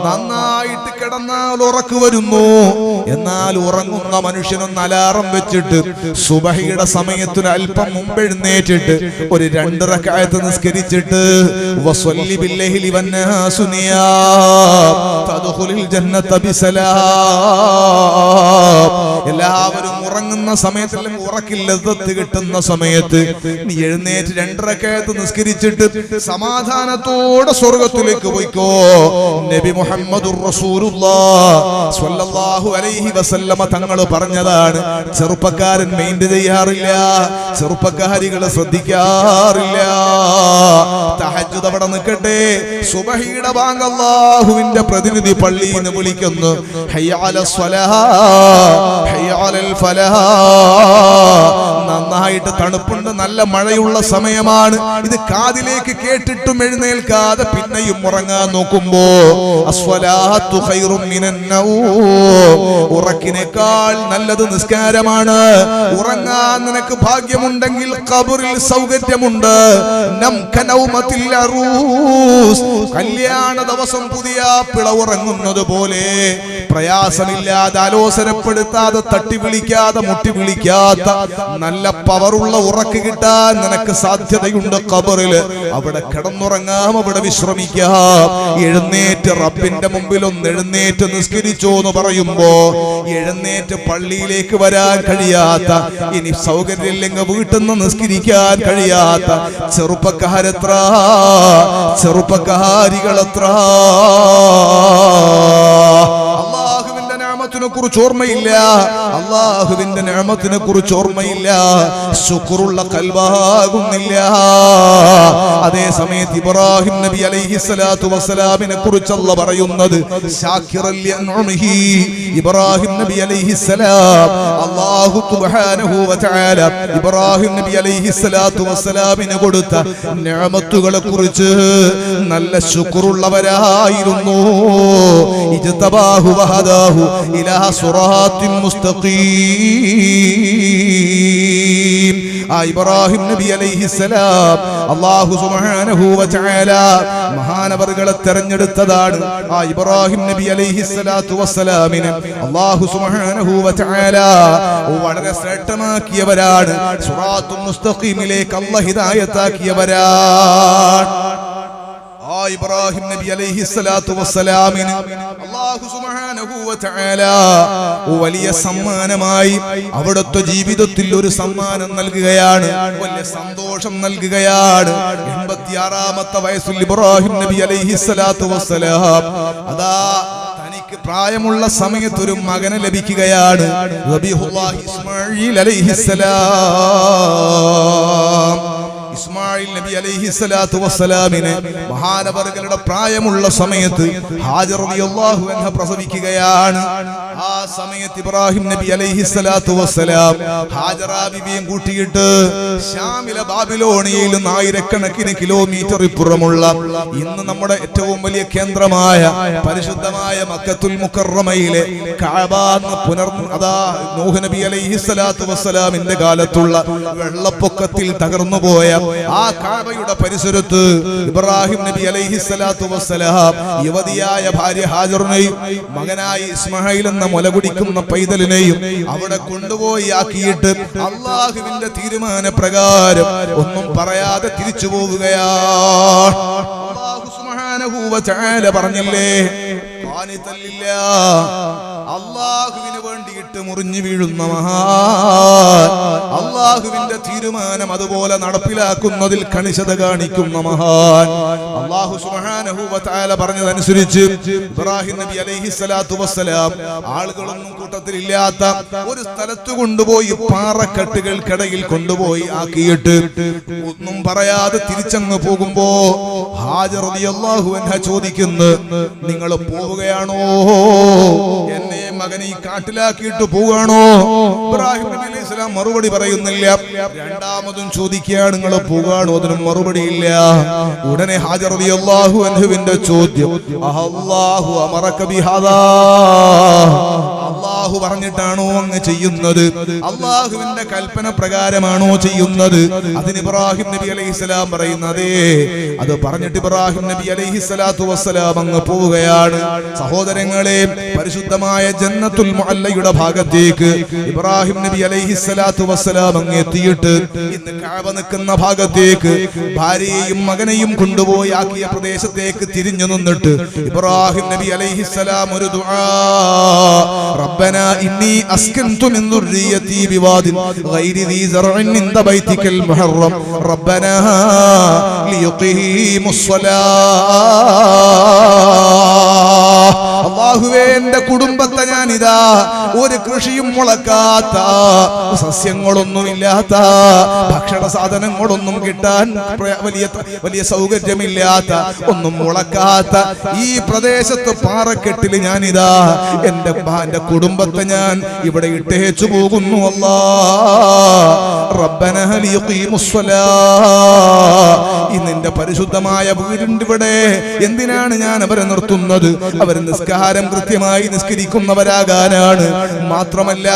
Speaker 1: നന്നായിട്ട് കിടന്നാൽ ഉറക്കു വരുന്നു, എന്നാൽ ഉറങ്ങുന്ന മനുഷ്യനൊന്ന് അലാറം വെച്ചിട്ട് സുബഹിയുടെ സമയത്തിന് അല്പം മുമ്പ് എഴുന്നേറ്റിട്ട് ഒരു 2 റക്അത്ത് നിസ്കരിച്ചിട്ട് വസല്ലി ബില്ലൈലി വന്നാസു നിയാം തദ്ഖുലുൽ ജന്നത ബിസലാം. എല്ലാവരും ഉറങ്ങുന്ന സമയത്ത്, അല്ലെങ്കിൽ ഉറക്കിൽ ലദ്ദത്ത് കിട്ടുന്ന സമയത്ത് നീ എഴുന്നേറ്റ് 2 റക്അത്ത് നിസ്കരിച്ചിട്ട് സമാധാനത്തോടെ സ്വർഗ്ഗത്തിലേക്ക് പോയിക്കോ. നബി മുഹമ്മദുർ റസൂലുള്ളാഹ് സ്വല്ലല്ലാഹു അലൈഹി വസല്ലമ തങ്ങൾ പറഞ്ഞതാണ്. ചെറുപ്പക്കാരൻ മൈൻഡ് ചെയ്യാറില്ല, ചെറുപ്പക്കാരികളെ ശ്രദ്ധിക്കാറില്ല. തഹജ്ജുദ് അവിടെ നിൽക്കട്ടെ, സുബഹിയുടെ ബാങ്ക് അല്ലാഹുവിന്റെ പ്രതിനിധി പള്ളിയിൽ നിന്ന് വിളിക്കുന്നു, ഹയ്യ അലസ് സ്വലാഹ് ഹയ്യ അലൽ ഫലാഹ്. നന്നായിട്ട് തണുപ്പുണ്ട്, നല്ല മഴയുള്ള സമയമാണ്. ഇത് കാതിലേക്ക് കേട്ടിട്ടും എഴുന്നേൽക്കാതെ പിന്നെയും ഉറങ്ങാൻ നോക്കുമ്പോ അസ്വലാത്തു ഖൈറും മിനൻ നൗം, ഉറക്കിനേക്കാൾ നല്ലത് നിസ്കാരമാണ്. ഉറങ്ങാൻ നിനക്ക് ഭാഗ്യമുണ്ടെങ്കിൽ ഖബറിൽ സൗകര്യമുണ്ട്. നംകനൗമത്തിൽ അറൂസ്, കല്യാണ ദിവസം പുതിയ പിള ഉറങ്ങുന്നത് പോലെ പ്രയാസമില്ലാതെ, ആലോചനപ്പെടുത്താതെ, തട്ടി വിളിക്കാതെ, മുട്ടി വിളിക്കാത്ത നല്ല പവറുള്ള ഉറക്ക് കിട്ടാൻ നിനക്ക് സാധ്യതയുണ്ട് ഖബറിൽ. അവിടെ കിടന്നുറങ്ങാം, അവിടെ വിശ്രമിക്കാം. എഴുന്നേറ്റ് റബ്ബിന്റെ മുമ്പിൽ ഒന്ന് എഴുന്നേറ്റ് നിസ്കരിച്ചോ എന്ന് പറയുമ്പോ എഴുന്നേറ്റ് പള്ളിയിലേക്ക് വരാൻ കഴിയാത്ത, ഇനി സൗകര്യമില്ലെങ്കിൽ വീട്ടിൽ നിന്ന് നിസ്കരിക്കാൻ കഴിയാത്ത ചെറുപ്പക്കാരെത്ര, ചെറുപ്പക്കാരികളെത്ര. അല്ലാഹുവിന്റെ നിഅമത്തിനെ കുറിച്ച് ഓർമ്മയില്ല, അല്ലാഹുവിന്റെ നിഅമത്തിനെ കുറിച്ച് ഓർമ്മയില്ല, ശുക്റുള്ള ഖൽബാകുന്നില്ല. അതേ സമയത്ത് ഇബ്രാഹിം നബി അലൈഹിസ്സലാത്തു വസ്സലാമിനെ കുറിച്ച് അല്ലാഹു പറയുന്നത് ശാകിറൽ ലിഅൻഉമിഹി. ഇബ്രാഹിം നബി അലൈഹിസ്സലാം, അല്ലാഹു സുബ്ഹാനഹു വ തആല ഇബ്രാഹിം നബി അലൈഹിസ്സലാത്തു വസ്സലാമിന് കൊടുത്ത നിഅമത്തുകളെ കുറിച്ച് നല്ല ശുക്റുള്ളവരായിരുന്നു. ഇജ്തബാഹു വഹദാഹു ഇലാ സിറാത്തിൻ മുസ്തഖീം. ആ ഇബ്രാഹിം നബി അലൈഹിസ്സലാം അല്ലാഹു സുബ്ഹാനഹു വ തആല മഹാനവറുകളെ തെരഞ്ഞെടുത്തതാണ്. ആ ഇബ്രാഹിം നബി അലൈഹിസ്സലാത്തു വസ്സലാമിനെ അല്ലാഹു സുബ്ഹാനഹു വ തആല വളരെ ശ്രേഷ്ഠമാക്കിയവരാണ്. സിറാത്തുൽ മുസ്തഖീമിലേക്ക് അല്ലാഹു ഹിദായത്താക്കിയവരാണ്. ആ ഇബ്രാഹിം നബി അലൈഹിസ്സലാത്തു വസ്സലാമിന് അല്ലാഹു സുബ്ഹാനഹു വ തആല വലിയ സമ്മാനമായി അവിടുത്തെ ജീവിതത്തിൽ ഒരു സമ്മാനം നൽകുകയാണ്, വലിയ സന്തോഷം നൽകുകയാണ്. 86ാമത്തെ വയസ്സിൽ ഇബ്രാഹിം നബി അലൈഹിസ്സലാത്തു വസ്സലാം അതാ തനിക്ക് പ്രായമുള്ള സമയത്ത് ഒരു മകനെ ലഭിക്കുകയാണ്, റബീഹുല്ലാഹി ഇസ്മാഈൽ അലൈഹിസ്സലാം. ഇസ്മായിൽ നബി അലൈഹിസ്സലാത്തു വസ്സലാമിനെ മഹാനവറുകളുടെ പ്രായമുള്ള സമയത്ത് ഹാജർ റളിയല്ലാഹു അൻഹ പ്രസവിക്കുകയാണ്. ആ സമയത്ത് ഇബ്രാഹിം നബി അലൈഹിസ്സലാത്തു വസ്സലാം ഹാജറ ബിബിയും കൂട്ടിയിട്ട് ശാമിലെ ബാബിലോണിയയിൽ 1000കണക്കിന് കിലോമീറ്റർ ഇപ്പുറമുള്ള ഇന്ന് നമ്മുടെ ഏറ്റവും വലിയ കേന്ദ്രമായ പരിശുദ്ധമായ മക്കത്തുൽ മുക്കറമയിലെ കഅബ നൂഹ് നബി അലൈഹിസ്സലാത്തു വസ്സലാമിന്റെ കാലത്തുള്ള വെള്ളപ്പൊക്കത്തിൽ തകർന്നുപോയ ആ കഅബയുടെ പരിസരത്ത് ഇബ്രാഹിം നബി അലൈഹിസ്സലാത്തു വസ്സലാം യുവതിയായ ഭാര്യ ഹാജറിനെയും മകനായ ഇസ്മായിൽ എന്ന മുല കുടിക്കുന്ന പൈതലിനെയും അവിടെ കൊണ്ടുപോയി ആക്കിയിട്ട് അല്ലാഹുവിന്റെ തീരുമാന പ്രകാരം ഒന്നും പറയാതെ തിരിച്ചു പോവുകയാണ്. അല്ലാഹു സുബ്ഹാനഹു വ തആല പറഞ്ഞില്ലേ, അല്ലാഹുവിന് വേണ്ടിയിട്ട് മുറിഞ്ഞു വീഴുന്ന മഹാൻ, അല്ലാഹുവിന്റെ തീരുമാനം അതുപോലെ നടപ്പിലാക്കുന്നതിൽ കണിശത കാണിക്കുന്ന മഹാൻ. അല്ലാഹു സുബ്ഹാനഹു വ തആല പറഞ്ഞതനുസരിച്ച് ഇബ്രാഹിം നബി അലൈഹിസ്സലാത്തു വസ്സലാം ആളുകളൊന്നും കൂട്ടത്തിലില്ലാത്ത ഒരു സ്ഥലത്ത് കൊണ്ടുപോയി പാറക്കെട്ടുകൾക്കിടയിൽ കൊണ്ടുപോയി ആക്കിയിട്ട് ഒന്നും പറയാതെ തിരിച്ചങ്ങ് പോകുമ്പോ ഹാജർ റളിയല്ലാഹു അൻഹ ചോദിക്കുന്നു, നിങ്ങൾ പോവുകയാണോ? എന്നെ മകനെ ഈ കാട്ടിലാക്കിയിട്ട് പോവുകയാണോ? ഇബ്രാഹിം നബി അലൈഹി സ്വലാം മറുപടി പറയുന്നില്ല. രണ്ടാമതും ചോദിക്കുകയാണ്, നിങ്ങൾ പോവുകയാണോ? അതിനും മറുപടിയില്ല. ഉടനെ ഹാജർ റളിയല്ലാഹു അൻഹുവിന്റെ ചോദ്യം, അല്ലാഹു അമറക ബിഹാദാ, അല്ലാഹു പറഞ്ഞിട്ടാണോ അങ്ങ് ചെയ്യുന്നത്? അല്ലാഹുവിന്റെ കൽപ്പന പ്രകാരമാണോ ചെയ്യുന്നത്? അതിന് ഇബ്രാഹിം നബി അലൈഹിസ്സലാം പറയുന്നതേ, അത് പറഞ്ഞിട്ട് ഇബ്രാഹിം നബി അലൈഹിസ്സലാത്തു വസ്സലാം അങ്ങ് പോവുകയാണ്. സഹോദരങ്ങളെ, പരിശുദ്ധമായ ജന്നത്തുൽ മുഅല്ലയുടെ ഭാഗത്തേക്ക് ഇബ്രാഹിം നബി അലൈഹിസ്സലാത്തു വസ്സലാം അങ്ങ് എത്തിയിട്ട് ഇന്ന് കഅബ നിൽക്കുന്ന ഭാഗത്തേക്ക് ഭാര്യയെയും മകനെയും കൊണ്ടുപോയി ആക്കിയ പ്രദേശത്തേക്ക് തിരിഞ്ഞു നിന്നിട്ട് ഇബ്രാഹിം നബി അലൈഹിസ്സലാം ഒരു ദുആ, റബ്ബനാ ഇന്നി അസ്കൻതു മിൻ ദുർരിയതി ബിവാദിൻ ഗൈരി ദീ സറഇൻ ഇൻദ ബൈതിക്കൽ മുഹറം റബ്ബനാ ലിയുഖീമുസ് സ്വലാഹ്. അല്ലാഹുവേ, എന്റെ കുടുംബത്തെ ഞാനിതാ ഒരു കൃഷിയും മുളക്കാത്ത, സസ്യങ്ങളൊന്നുമില്ലാത്ത, ഭക്ഷണ സാധനങ്ങളൊന്നും കിട്ടാൻ വലിയ സൗകര്യമില്ലാത്ത, ഒന്നും മുളക്കാത്ത ഈ പ്രദേശത്ത് പാറക്കെട്ടിൽ ഞാനിതാ എന്റെ കുടുംബത്തെ ഞാൻ ഇവിടെ ഇട്ടേച്ചു പോകുന്നു. റബ്ബനാ ലിയുഖീമുസ് സ്വലാഹ്, നിന്റെ പരിശുദ്ധമായ വീടിന്റെ ഇവിടെ എന്തിനാണ് ഞാൻ അവരെ നിർത്തുന്നത്? അവർ നിസ്കാരം കൃത്യമായി നിസ്കരിക്കുന്നവരാകാനാണ്. മാത്രമല്ല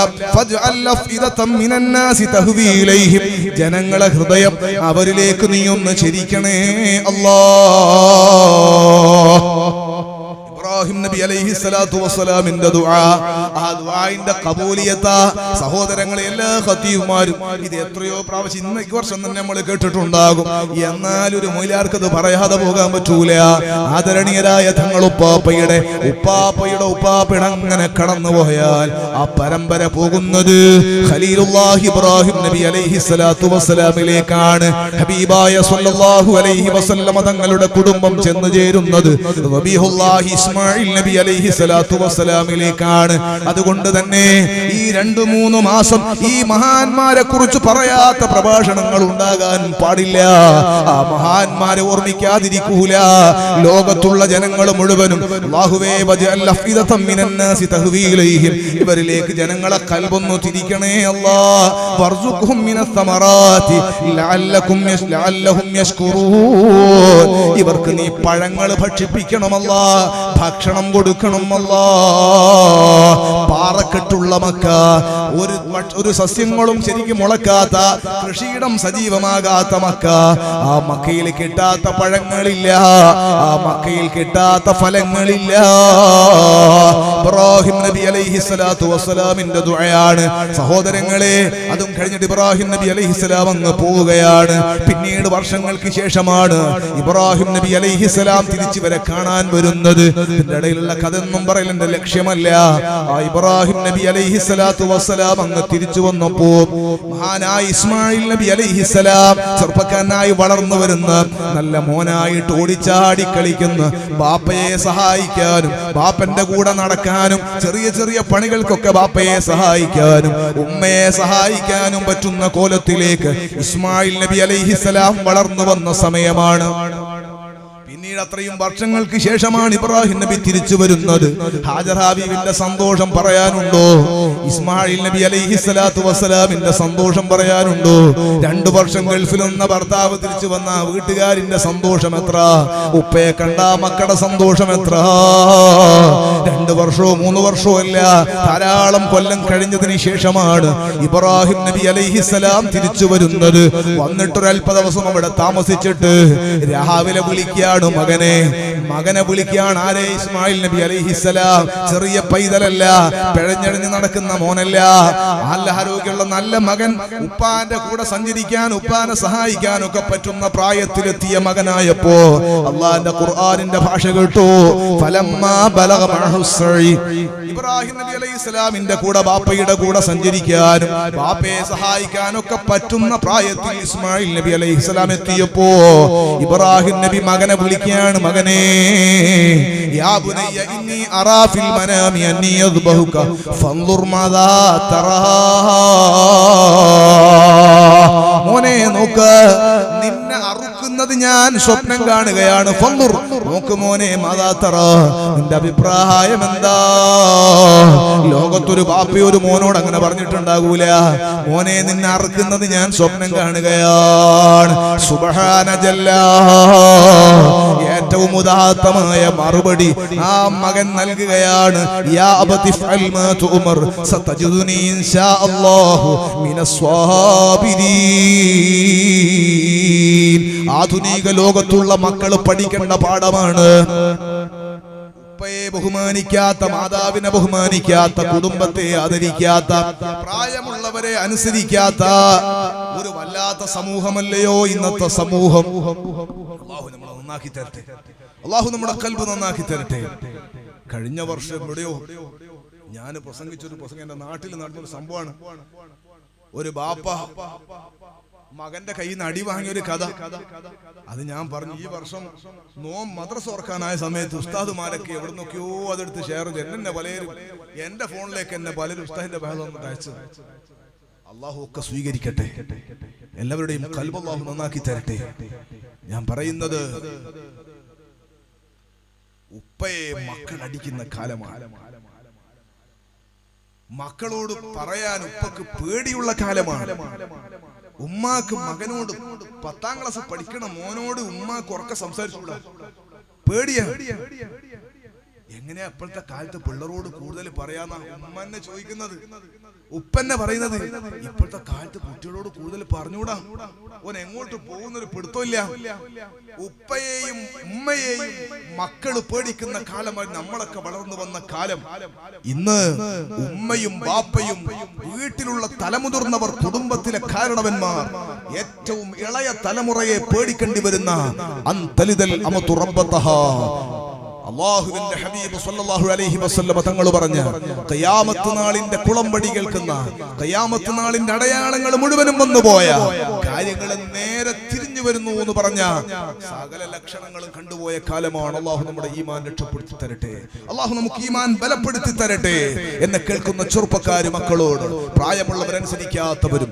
Speaker 1: ജനങ്ങളെ ഹൃദയം അവരിലേക്ക് നീ ഒന്ന് ചരിക്കണേ അല്ലാഹ്. ഇബ്രാഹിം നബി അലൈഹിസ്സലാത്തു വസ്സലാമിന്റെ ദുആ, ആ ദുആഇന്റെ ഖബൂലിയത സഹോദരങ്ങളെ, എല്ലാ ഖതീബുമാരും ഇത് എത്രയോ പ്രാവശ്യം ഇന്ന് ഈ വർഷം തന്നെ നമ്മൾ കേട്ടിട്ടുണ്ടാകും. എന്നാൽ ഒരു മൊയിലാർക്ക് അത് പറയാതെ പോകാൻ പറ്റൂല. ആദരണീയരായ തങ്ങൾ ഉപ്പാപ്പയുടെ അങ്ങനെ കടന്നുപോയാൽ ആ പരമ്പര പോകുന്നത് ഖലീലുല്ലാഹി ഇബ്രാഹിം നബി അലൈഹിസ്സലാത്തു വസ്സലാമിലേക്കാണ്. ഹബീബായ സ്വല്ലല്ലാഹു അലൈഹി വസല്ലമ തങ്ങളുടെ കുടുംബം ചെന്നു ചേരുന്നത് റബീഹുല്ലാഹി ഇസ്മായിൽ നബി അലൈഹിസ്സലാത്തു വസ്സലാമിലേക്കാണ്. അതുകൊണ്ട് തന്നെ ഈ 2-3 മാസം ഈ മഹാന്മാരെ കുറിച്ച് പറയാത്ത പ്രഭാഷണങ്ങൾ ഉണ്ടാകാൻ പാടില്ല. ആ മഹാന്മാരെ ഓർമ്മിക്കാതിരിക്കൂല. ലോകത്തുള്ള ജനങ്ങൾ മുഴുവനും അല്ലാഹുവേ വജഅൽ അഫ്ഇദതം മിനന്നാസി തഹ്വീ ഇലൈഹിം, ഇവരിലേക്ക് ജനങ്ങളെ കൽബൊന്നു തിരിക്കണേ അല്ലാഹ്. വർസുഖ്ഹും മിനസ് സമറാത്തി ലഅല്ലഹും യശ്കുറൂൻ, ഇവർക്ക് നീ പഴങ്ങൾ ഭക്ഷിപ്പിക്കണം അല്ലാഹ്, ഭക്ഷണം കൊടുക്കണം അല്ലാഹ്. പാറക്കെട്ടുള്ള മക്ക, ഒരു സസ്യങ്ങളും ശരിക്കും മുളക്കാത്ത, കൃഷിയിടം സജീവമാകാത്ത മക്ക. ആ മക്കയിൽ കിട്ടാത്ത പഴങ്ങളില്ല, ആ മക്കയിൽ കിട്ടാത്ത ഫലങ്ങളില്ല. ഇബ്രാഹിം നബി അലൈഹിസ്സലാത്തു വസ്സലാമിന്റെ ദുആയാണ് സഹോദരങ്ങളെ. അതും കഴിഞ്ഞിട്ട് ഇബ്രാഹിം നബി അലൈഹിസ്സലാം അങ്ങ് പോവുകയാണ്. പിന്നീട് വർഷങ്ങൾക്ക് ശേഷമാണ് ഇബ്രാഹിം നബി അലൈഹിസ്സലാം തിരിച്ചു വരെ കാണാൻ വരുന്നത്. ഇതിന്റെ ഇടയിലുള്ള കഥ ഒന്നും പറയൽ എന്റെ ലക്ഷ്യമല്ല. ആ ഇബ്രാഹിം നബി അലൈഹിസ്സലാത്തു വസ്സലാം വസ്സലാം അങ്ങ് തിരിച്ചു വന്നപ്പോ മഹാനായ ഇസ്മായിൽ നബി അലൈഹിസ്സലാം ചെറുപ്പക്കാരനായി വളർന്നു വരുന്ന നല്ല മോനായിട്ട് ഓടിച്ചാടി കളിക്കുന്ന ബാപ്പയെ സഹായിക്കാനും ബാപ്പന്റെ കൂടെ നടക്കാനും ചെറിയ ചെറിയ പണികൾക്കൊക്കെ ബാപ്പയെ സഹായിക്കാനും ഉമ്മയെ സഹായിക്കാനും പറ്റുന്ന കോലത്തിലേക്ക് ഇസ്മായിൽ നബി അലൈഹിസ്സലാം വളർന്നു വന്ന സമയമാണ്. പിന്നീട് അത്രയും വർഷങ്ങൾക്ക് ശേഷമാണ് ഇബ്രാഹിം നബി തിരിച്ചു വരുന്നത്. ഹാജറ ബീവിന്റെ സന്തോഷം പറയാനുണ്ടോ? ഇസ്മായിൽ നബി അലൈഹിസ്സലാത്തു വസ്സലാമിന്റെ സന്തോഷം പറയാനുണ്ടോ? 2 വർഷം ഗൾഫിൽ നിന്ന ഭർത്താവ് തിരിച്ചു വന്ന വീട്ടുകാരിന്റെ സന്തോഷം എത്ര? ഉപ്പയെ കണ്ട മക്കളുടെ സന്തോഷം എത്ര? 2 വർഷമോ 3 വർഷമോ അല്ല, ധാരാളം കൊല്ലം കഴിഞ്ഞതിന് ശേഷമാണ് ഇബ്രാഹിം നബി അലൈഹിസ്സലാം തിരിച്ചു വരുന്നത്. വന്നിട്ടൊരു അല്പ ദിവസം അവിടെ താമസിച്ചിട്ട് രാവിലെ വിളിക്കുകയാണ് മകനെ വിളിക്കുകയാണ്. ആരെ? ഇസ്മായിൽ നബി അലൈഹിസ്സലാം. ചെറിയ പൈതലല്ല, പിഴഞ്ഞഴിഞ്ഞ് നടക്കുന്ന മോനല്ല, നല്ല ആരോഗ്യമുള്ള നല്ല മകൻ, ഉപ്പാന്റെ കൂടെ സഞ്ചരിക്കാൻ ഉപ്പാനെ സഹായിക്കാനൊക്കെ പറ്റുന്ന പ്രായത്തിലെത്തിയ മകനായപ്പോ അള്ളാന്റെ ഖുർആനിന്റെ ഭാഷ കേട്ടു. ഇബ്രാഹിം നബി അലൈഹിസ്സലാമിന്റെ കൂടെ ബാപ്പയുടെ കൂടെ സഞ്ചരിക്കാനും ബാപ്പയെ സഹായിക്കാനൊക്കെ പറ്റുന്ന പ്രായത്തിൽ ഇസ്മായിൽ നബി അലൈഹിസ്സലാം എത്തിയപ്പോ ഇബ്രാഹിം നബി മകനെ വിളിക്കുകയാണ്. മകനെ, യാ ബുനയ്യ ഇന്നി അറാ ഫിൽ മനാമി അന്നി യദ്ബഹുക ഫൻദുർ മാദാ തറാ. മോനെ നോക്ക്, നിന്നെ അറുക്കുന്നത് ഞാൻ സ്വപ്നം കാണുകയാണ്. ഫൻദുർ, നോക്ക് മോനെ, മാദാ തറാ, നിന്റെ അഭിപ്രായം എന്താ? ലോകത്തൊരു ബാപ്പയൊരു മോനോട് അങ്ങനെ പറഞ്ഞിട്ടുണ്ടാകൂല. മോനെ, നിന്നെ അറുക്കുന്നത് ഞാൻ സ്വപ്നം കാണുകയാണ്. സുബ്ഹാന ജല്ല. ഏറ്റവും ഉദാത്തമായ മറുപടി ആ മകൻ നൽകുകയാണ്. യാ അബതി ഫഅൽ മാ തുമർ സതജിദുനി ഇൻഷാ അല്ലാഹു മിനസ് സ്വാബിരീൻ. ആധുനിക ലോകത്തുള്ള മക്കൾ പഠിക്കേണ്ട പാഠമാണ്. ഉപ്പയെ ബഹുമാനിക്കാത്ത, മാതാവിനെ ബഹുമാനിക്കാത്ത, കുടുംബത്തെ ആദരിക്കാത്ത, പ്രായമുള്ളവരെ അനുസരിക്കാത്ത ഒരു വല്ലാത്ത സമൂഹമല്ലയോ ഇന്നത്തെ സമൂഹം. അല്ലാഹു നമ്മളെ നന്നാക്കി തരട്ടെ. അല്ലാഹു നമ്മുടെ ഖൽബ് നന്നാക്കി തരട്ടെ. കഴിഞ്ഞ വർഷം എവിടെയോ ഞാൻ പ്രസംഗിച്ചൊരു പ്രസംഗം എന്റെ നാട്ടിൽ നടന്നൊരു സംഭവമാണ്. ഒരു ബാപ്പ മകന്റെ കയ്യിൽ നിന്ന് അടി വാങ്ങിയൊരു കഥ. അത് ഞാൻ പറഞ്ഞു. ഈ വർഷം മദ്രസ ഓർക്കാനായ സമയത്ത് ഉസ്താദുമാരൊക്കെ എവിടെ നോക്കിയോ അതെടുത്ത് ഷെയർ ചെയ്ത് എന്നെ പലരും എന്റെ ഫോണിലേക്ക് എന്നെ പലരും ഉസ്താദിന്റെ ബഹളം അയച്ചു. അള്ളാഹു ഒക്കെ സ്വീകരിക്കട്ടെ. എല്ലാവരുടെയും ഖൽബ് അല്ലാഹു നന്നാക്കി തരട്ടെ. ഞാൻ പറയുന്നത്, ഉപ്പയെ മക്കൾ അടിക്കുന്ന കാലമാണ്. മക്കളോട് പറയാൻ ഉപ്പക്ക് പേടിയുള്ള കാലമാണ്. ഉമ്മാക്ക് മകനോട് 10ാം ക്ലാസ് പഠിക്കണ മോനോട് ഉമ്മാക്ക് ഉറക്കെ സംസാരിച്ചുകൂടാ, പേടിയാ. എങ്ങനെയാ ഇപ്പോഴത്തെ കാലത്ത് പിള്ളേരോട് കൂടുതൽ പറയാന്നാ ഉമ്മന്നെ ചോദിക്കുന്നത്, ഉപ്പന്നെ പറയുന്നത്. ഇപ്പോഴത്തെ കാലത്ത് കുട്ടികളോട് കൂടുതൽ പറഞ്ഞുകൂടാ. ഓൻ എങ്ങോട്ട് പോകുന്നൊരു പിടുത്തമില്ല. ഉപ്പയെയും ഉമ്മയെയും മക്കള് പേടിക്കുന്ന കാലമായി നമ്മളൊക്കെ വളർന്നു വന്ന കാലം. ഇന്ന് ഉമ്മയും ബാപ്പയും വീട്ടിലുള്ള തലമുതിർന്നവർ, കുടുംബത്തിലെ കാരണവന്മാർ ഏറ്റവും ഇളയ തലമുറയെ പേടിക്കേണ്ടി വരുന്ന അൻതലിദൽ അമതു റബ്ബതഹാ. അല്ലാഹുവിന്റെ ഹബീബ് സല്ലല്ലാഹു അലൈഹി വസല്ലം തങ്ങൾ പറഞ്ഞ ഖിയാമത്ത് നാളിന്റെ കുളമ്പടി കേൾക്കുന്ന, ഖിയാമത്ത് നാളിന്റെ അടയാളങ്ങൾ മുഴുവനും വന്നുപോയ കാര്യങ്ങൾ നേരെ തിരിഞ്ഞു വരുന്നു എന്ന് പറഞ്ഞ സകല ലക്ഷണങ്ങളും കണ്ടുപോയ കാലമാണ്. അല്ലാഹു നമ്മുടെ ഈമാൻ രക്ഷപ്പെടുത്തി തരട്ടെ. അല്ലാഹു നമുക്ക് ഈമാൻ ബലപ്പെടുത്തി തരട്ടെ. എന്നെ കേൾക്കുന്ന ചെറുപ്പക്കാര് മക്കളോട്, പ്രായമുള്ളവരനുസരിക്കാത്തവരും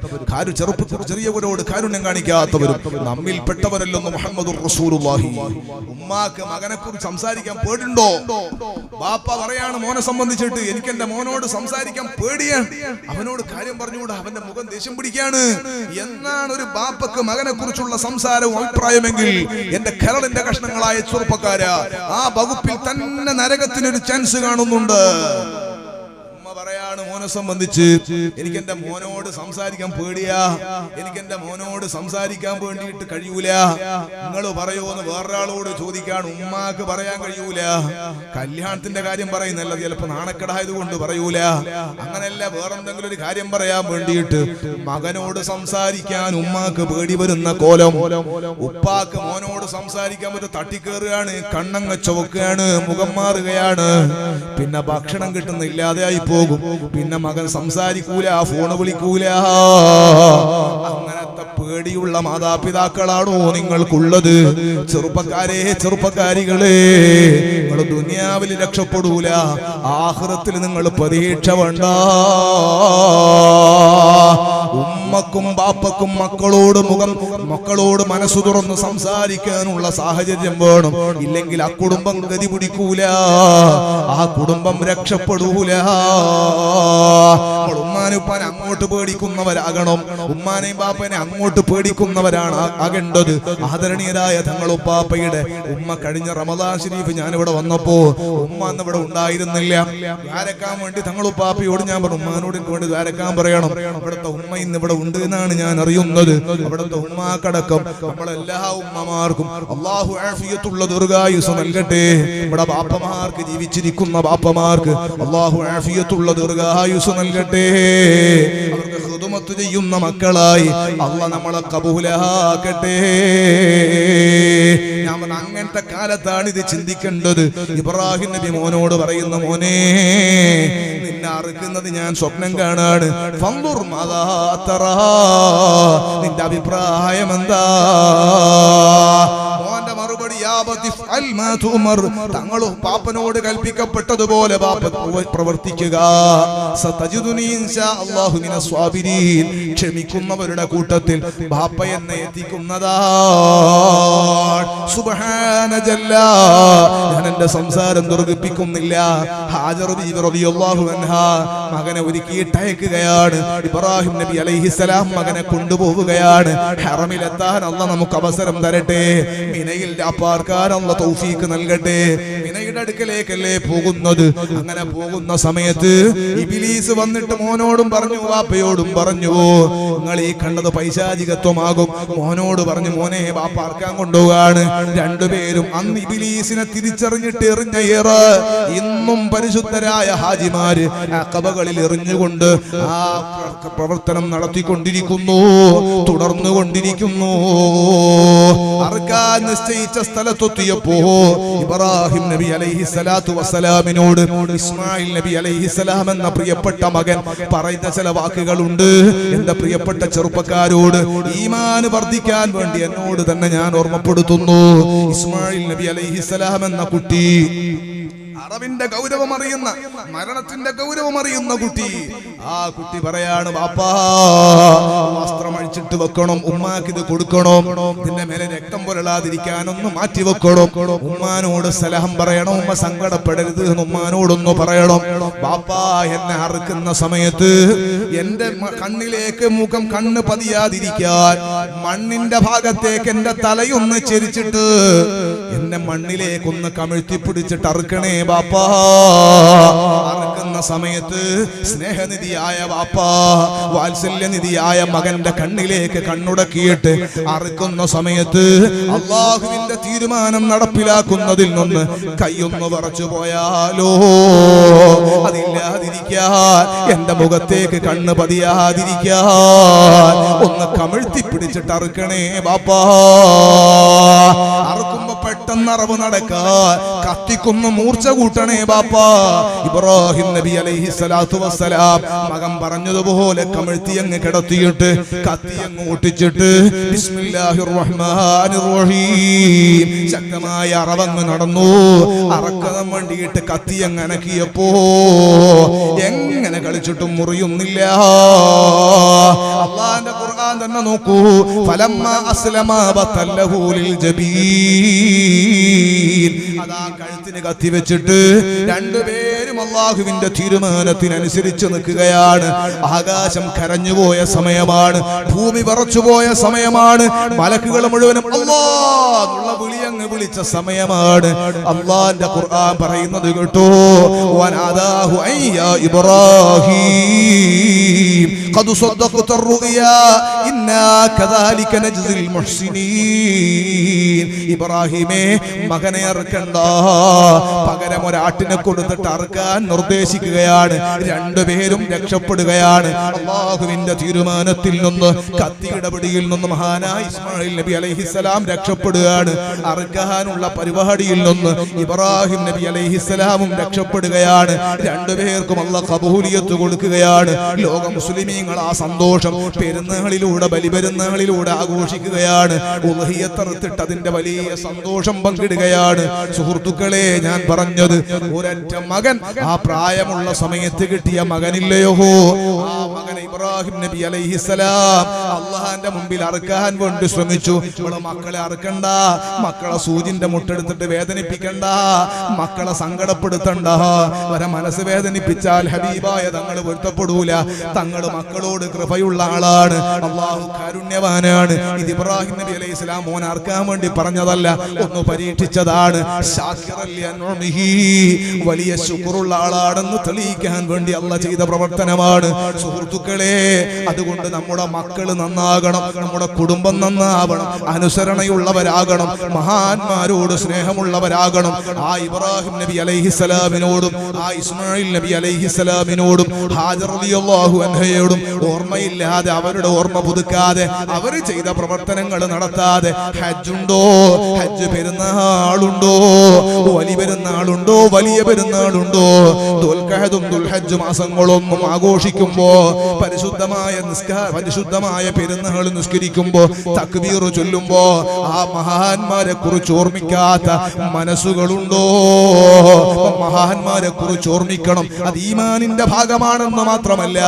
Speaker 1: ചെറിയവരോട് കാരുണ്യം കാണിക്കാത്തവരും നമ്മിൽപ്പെട്ടവരല്ലെന്ന് മുഹമ്മദുർ റസൂലുള്ളാഹി. ഉമ്മാക്ക് മകനെ കുറിച്ച് സംസാരിക്കാൻ പേടിണ്ടോ? ബാപ്പ പറയാണ് മോനെ സംബന്ധിച്ചിട്ട്, എനിക്ക് എന്റെ മോനോട് സംസാരിക്കാൻ പേടിയാണ്, അവനോട് കാര്യം പറഞ്ഞുകൂടാ, അവന്റെ മുഖം ദേഷ്യം പിടിക്കാണ് എന്നാണ് ഒരു ബാപ്പക്ക് മകനെ കുറിച്ചുള്ള സംസാരവും അഭിപ്രായമെങ്കിൽ, എന്റെ കരളിന്റെ കഷ്ണങ്ങളായ ചെറുപ്പക്കാരാ, ആ വകുപ്പിൽ തന്നെ നരകത്തിനൊരു ചാൻസ് കാണുന്നുണ്ട്. പറയാണ് മോനെ സംബന്ധിച്ച്, എനിക്ക് എന്റെ മോനോട് സംസാരിക്കാൻ പേടിയാ, എനിക്ക് എന്റെ മോനോട് സംസാരിക്കാൻ വേണ്ടിയിട്ട് കഴിയൂല. നിങ്ങൾ പറയുമെന്ന് വേറൊരാളോട് ചോദിക്കാൻ ഉമ്മാക്ക് പറയാൻ കഴിയൂല. കല്യാണത്തിന്റെ കാര്യം പറയുന്നല്ല, ചിലപ്പോ നാണക്കെടായത് കൊണ്ട് പറയൂല. അങ്ങനെയല്ല, വേറെന്തെങ്കിലും ഒരു കാര്യം പറയാൻ വേണ്ടിയിട്ട് മകനോട് സംസാരിക്കാൻ ഉമ്മാക്ക് പേടി വരുന്ന കോലം. ഉപ്പാക്ക് മോനോട് സംസാരിക്കാൻ പറ്റും, തട്ടിക്കേറുകയാണ്, കണ്ണങ്ങ ചുവക്കുകയാണ്, മുഖം മാറുകയാണ്, പിന്നെ ഭക്ഷണം കിട്ടുന്ന ഇല്ലാതെയായി പോകും, പിന്നെ പിന്നെ മകൻ സംസാരിക്കൂല, ഫോണ് വിളിക്കൂല. അങ്ങനത്തെ പേടിയുള്ള മാതാപിതാക്കളാണോ നിങ്ങൾക്കുള്ളത്? ചെറുപ്പക്കാരെ, ചെറുപ്പക്കാരികളെ, നിങ്ങൾ ദുനിയാവിൽ രക്ഷപ്പെടൂല, ആഖിറത്തിൽ നിങ്ങൾ പ്രതീക്ഷ വേണ്ട. ഉമ്മക്കും ബാപ്പക്കും മക്കളോട് മനസ്സു തുറന്ന് സംസാരിക്കാനുള്ള സാഹചര്യം വേണം. ഇല്ലെങ്കിൽ ആ കുടുംബം ഗതി പിടിക്കൂല, ആ കുടുംബം രക്ഷപ്പെടൂല. ഉമ്മാനുപ്പാനെ അങ്ങോട്ട് പേടിക്കുന്നവരാകണം, ഉമ്മാനെയും ബാപ്പനെ അങ്ങോട്ട് പേടിക്കുന്നവരാണ് ആകേണ്ടത്. ആദരണീയരായ തങ്ങളുപ്പാപ്പയുടെ ഉമ്മ കഴിഞ്ഞ റമദാൻ ശരീഫ് ഞാനിവിടെ വന്നപ്പോ ഉമ്മ അന്ന് ഇവിടെ ഉണ്ടായിരുന്നില്ല. ദ്വാരക്കാൻ വേണ്ടി തങ്ങളുപ്പാപ്പയോട് ഞാൻ പറഞ്ഞു, ഉമ്മാനോട് വേണ്ടി ദ്വാരക്കാൻ പറയണം. ഇവിടുത്തെ ഉമ്മ ഇന്ന് ഇവിടെ ഉണ്ട് എന്നാണ് ഞാൻ അറിയുന്നത്. അവിടുത്തെ ഉമ്മാക്കടക്കം നമ്മളെല്ലാ ഉമ്മമാർക്കും അള്ളാഹു ആഫിയത്തുള്ള ദീർഘായുസ് നൽകട്ടെ. ഇവിടെ ബാപ്പമാർക്ക്, ജീവിച്ചിരിക്കുന്ന ബാപ്പമാർക്ക് അള്ളാഹു ആഫിയത്തുള്ള ദീർഘായുസ് നൽകട്ടെ. അവർക്ക് ഖിദ്മത്ത് ചെയ്യുന്ന മക്കളായി അള്ളാഹ് നമ്മളെ കബൂലാക്കട്ടെ. ഞാൻ പറഞ്ഞ അങ്ങനത്തെ കാലത്താണ് ഇത് ചിന്തിക്കേണ്ടത്. ഇബ്രാഹിം നബി മോനോട് പറയുന്ന, മോനെ നിന്നെ അറുക്കുന്നത് ഞാൻ സ്വപ്നം കാണാണ്. ഫൻദുർ മാദാ തറാ, നിന്റെ അഭിപ്രായം എന്താ? മോന്റെ മറുപടി, യാ ബതി ഫഅൽ മാ തുമർ, തങ്ങളും പാപ്പനോട് കൽപ്പിക്കപ്പെട്ടതുപോലെ ബാപ്പ പ്രവർത്തിക്കുക. സതജിദുനി ഇൻഷാ അല്ലാഹു മിനസ് സ്വാബിരീൻ, ക്ഷമിക്കുന്നവരുടെ കൂട്ടത്തിൽ ബാപ്പ എന്നെ എത്തിക്കുന്നതാണ്. സുബ്ഹാന ജല്ല. ഞാൻ എന്റെ സംസാരം ദീർഘിപ്പിക്കുന്നില്ല. ഹാജർ ബീവി റളിയല്ലാഹു അൻഹാ മകനെ ഒരുക്കിയിട്ടയക്കുകയാണ്. ഇബ്രാഹിം നബി അലൈഹിസ്സലാം മകനെ കൊണ്ടുപോവുകയാണ്. ഹറമിലെത്താൻ അല്ലാഹ് നമുക്ക് അവസരം തരട്ടെ. മിനയിൽ രാപ്പാർക്കാൻ അല്ലാഹ് തൗഫീഖ് നൽകട്ടെ. മിനയുടെ അടുക്കലേക്കല്ലേ പോകുന്നത്. അങ്ങനെ പോകുന്ന സമയത്ത് ഇബ്ലീസ് വന്നിട്ട് മോനോടും പറഞ്ഞു, ബാപ്പയോടും പറഞ്ഞു, നിങ്ങൾ ഈ കണ്ടത് പൈശാചികത്വമാകും. മോനോട് പറഞ്ഞു, മോനെ ബാപ്പ അർക്കാൻ കൊണ്ടുപോവാണ്. രണ്ടുപേരും അന്ന് ഇബ്ലീസിനെ തിരിച്ചറിഞ്ഞിട്ട് എറിഞ്ഞ ഏറ് ഇന്നും പരിശുദ്ധരായ ഹാജിമാര് അഖബകളിൽ എറിഞ്ഞുകൊണ്ട് ആ പ്രവർത്തനം നടത്തിക്കൊണ്ടിരിക്കുന്നു, തുടർന്നുകൊണ്ടിരിക്കുന്നു. അർക്കാൻ നിശ്ചയിച്ച സ്ഥലത്തെത്തിയപ്പോ ഇബ്രാഹിം നബി അലൈഹിസ്സലാത്തു വസ്സലാമിനോട് ഇസ്മായിൽ നബി അലൈഹിസ്സലാം എന്ന പ്രിയപ്പെട്ട മകൻ പറയുന്ന ചില വാക്കുകളുണ്ട്. എന്റെ പ്രിയപ്പെട്ട ചെറുപ്പക്കാരോട് ഈമാൻ വർദ്ധിക്കാൻ വേണ്ടി എന്നോട് തന്നെ ഞാൻ ഓർമ്മപ്പെടുത്തുന്നു. ഇസ്മായിൽ നബി അലൈഹിസ്സലാം എന്ന കുട്ടി, അറബിന്റെ ഗൗരവം അറിയുന്ന, മരണത്തിന്റെ ഗൗരവം അറിയുന്ന കുട്ടി, ആ കുട്ടി പറയാണ്, ബാപ്പാ വസ്ത്രം അഴിച്ചിട്ട് വെക്കണം, ഉമ്മാക്ക് ഇത് കൊടുക്കണം, ഇതിന്റെ മേലെ രക്തം പുരളാതിരിക്കാനൊന്ന് മാറ്റി വെക്കണം, ഉമ്മാനോട് സലാം പറയണം, ഉമ്മ സങ്കടപ്പെടരുത് എന്ന് ഉമ്മാനോടൊന്ന് പറയണം. ബാപ്പാ എന്നെ അറുക്കുന്ന സമയത്ത് എന്റെ കണ്ണിലേക്ക് കണ്ണ് പതിയാതിരിക്കാൻ മണ്ണിന്റെ ഭാഗത്തേക്ക് എന്റെ തലയൊന്ന് ചെരിച്ചിട്ട് എന്നെ മണ്ണിലേക്കൊന്ന് കമിഴ്ത്തി പിടിച്ചിട്ട് അറുക്കണേ ബാപ്പാ. അറുക്കുന്ന സമയത്ത് സ്നേഹനിധിയായ ബാപ്പാ, വാത്സല്യനിധിയായ മകന്റെ കണ്ണിലേക്ക് കണ്ണുടക്കിയിട്ട് അറുക്കുന്ന സമയത്ത് അള്ളാഹുവിന്റെ തീരുമാനം നടപ്പിലാക്കുന്നതിൽ നിന്ന് കൈയൊന്ന് പറച്ചു പോയാലോ, അതില്ലാതിരിക്കാൻ, എന്റെ മുഖത്തേക്ക് കണ്ണ് പതിയാതിരിക്കാൻ ഒന്ന് കമിഴ്ത്തി പിടിച്ചിട്ട് അറുക്കണേ ബാപ്പാ. അറുക്കുമ്പോ പെട്ടെന്ന് അറിവ് നടക്കാൻ കത്തിക്കൊന്ന് മൂർച്ച കൂട്ടണേ ബാപ്പാ. ഇബ്രാഹിം നബി അലൈഹിസ്സലാത്തു വസ്സലാം മകൻ പറഞ്ഞതുപോലെ കമിഴ്ത്തി അങ്ങ് കിടത്തിയിട്ട് കത്തി അങ്ങ് ഒട്ടിച്ചിട്ട് ബിസ്മില്ലാഹിർ റഹ്മാനിർ റഹീം ശക്തമായ അറവങ്ങ് നടന്നു. അറക്കാൻ വേണ്ടിയിട്ട് കത്തി അങ്ങ് അനക്കിയപ്പോ എങ്ങനെ കളിച്ചിട്ടും മുറിയുന്നില്ല. അല്ലാഹുവിന്റെ ഖുർആൻ തന്നെ നോക്കൂ, ഫലമ്മാ അസ്ലമാ ബതല്ലഹു ലിൽ ജബീൻ. അതാ കഴുത്തിന് കത്തി വെച്ചിട്ട് രണ്ടുപേരും അള്ളാഹുവിന്റെ തീരുമാനത്തിനനുസരിച്ച് നിൽക്കുകയാണ്. ആകാശം കരഞ്ഞുപോയ സമയമാണ്, ഭൂമി വിറച്ചുപോയ സമയമാണ്, മലക്കുകൾ മുഴുവനും അല്ലാഹുള്ള വിളിയങ്ങ് വിളിച്ച സമയമാണ്. അള്ളാന്റെ ഖുർആൻ പറയുന്നത് കേട്ടോ, വനാദാഹു അയ്യാ ഇബ്രാഹീം ഖദ് സദ്ദഖത الرؤيا ഇന്നാ കദാലിക നജ്സിൽ മുഹ്സിനീൻ. ഇബ്രാഹിമേ, മകനെ അറുക്കണ്ട, പകരം പകരം ഒരാട്ടിനെ കൊടുത്തിട്ട് അറുക്കാൻ നിർദ്ദേശിക്കുകയാണ്. രണ്ടുപേരും രക്ഷപ്പെടുകയാണ്. അല്ലാഹുവിന്റെ തീരുമാനത്തിൽ നിന്ന്, കത്തിയുടെ പിടിയിൽ നിന്ന് മഹാനായ ഇസ്മായിൽ നബി അലൈഹിസ്സലാം രക്ഷപ്പെടുകയാണ്. അറുക്കാനുള്ള പരിപാടിയിൽ നിന്ന് ഇബ്രാഹിം നബി അലൈഹിസ്സലാമും രക്ഷപ്പെടുകയാണ്. രണ്ടുപേർക്കും അല്ലാഹു ഖബൂലിയത്ത് കൊടുക്കുകയാണ്. ലോക മുസ്ലിമീങ്ങൾ ആ സന്തോഷം പെരുന്നാളിലൂടെ, ബലിപെരുന്നാളിലൂടെ ആഘോഷിക്കുകയാണ്. ഉദ്ഹിയത്തറുത്തിട്ട് അതിന്റെ വലിയ സന്തോഷം പങ്കിടുകയാണ്. സുഹൃത്തുക്കളെ, ഞാൻ പറഞ്ഞത് ഒരൊറ്റ മകൻ, ആ പ്രായമുള്ള സമയത്ത് കിട്ടിയ മകനില്ലയോ, ആ മകൻ ഇബ്രാഹിം നബി അലൈഹിസ്സലാം അള്ളാഹുവിന്റെ മുമ്പിൽ അറുക്കാൻ വേണ്ടി ശ്രമിച്ചു. മക്കളെ അറുക്കണ്ട, മക്കളെ സൂചിന്റെ മുട്ടെടുത്തിട്ട് വേദനിപ്പിക്കണ്ട, മക്കളെ സങ്കടപ്പെടുത്തണ്ട. വരെ മനസ്സ് വേദനിപ്പിച്ചാൽ ഹബീബായ തങ്ങൾ പൊരുത്തപ്പെടൂല. തങ്ങൾ മക്കളോട് കൃപയുള്ള ആളാണ്, അള്ളാഹു കാരുണ്യവാനാണ്. ഇത് ഇബ്രാഹിം നബി അലൈഹി സ്വലാം മോൻ അറുക്കാൻ വേണ്ടി പറഞ്ഞതല്ല, ഒന്ന് പരീക്ഷിച്ചതാണ്. വലിയ ശുക്റുള്ള ആളാണെന്ന് തെളിയിക്കാൻ വേണ്ടി അള്ളാഹ് ചെയ്ത പ്രവർത്തനമാണ്. സുഹൃത്തുക്കളെ, അതുകൊണ്ട് നമ്മുടെ മക്കള് നന്നാകണം, നമ്മുടെ കുടുംബം നന്നാവണം, അനുസരണയുള്ളവരാകണം, മഹാന്മാരോട് സ്നേഹമുള്ളവരാകണം. ആ ഇബ്രാഹിം നബി അലൈഹിസ്സലാമിനോടും ആ ഇസ്മായിൽ നബി അലൈഹിസ്സലാമിനോടും ഹാജർ റളിയല്ലാഹു അൻഹയോടും ഓർമ്മയില്ലാതെ, അവരുടെ ഓർമ്മ പുതുക്കാതെ, അവർ ചെയ്ത പ്രവർത്തനങ്ങൾ നടത്താതെ ഹജ്ജുണ്ടോ, ഹജ്ജ് പെരുന്നാളുണ്ടോ, വലിയ പെരുന്നാളുണ്ടോ, വലിയ പെരുന്നാളുണ്ടോ, ദുൽഖഅദും ദുൽഹജ്ജ് മാസങ്ങളൊന്നും ആഘോഷിക്കുമ്പോ, പരിശുദ്ധമായ പെരുന്നാൾ നിസ്കരിക്കുമ്പോ, തക്ബീർ ചൊല്ലുമ്പോ ആ മഹാന്മാരെ കുറിച്ച് ഓർമ്മിക്കാത്ത മനസ്സുകളുണ്ടോ? മഹാന്മാരെ കുറിച്ച് ഓർമ്മിക്കണം. അത് ഈമാനിന്റെ ഭാഗമാണെന്ന് മാത്രമല്ല,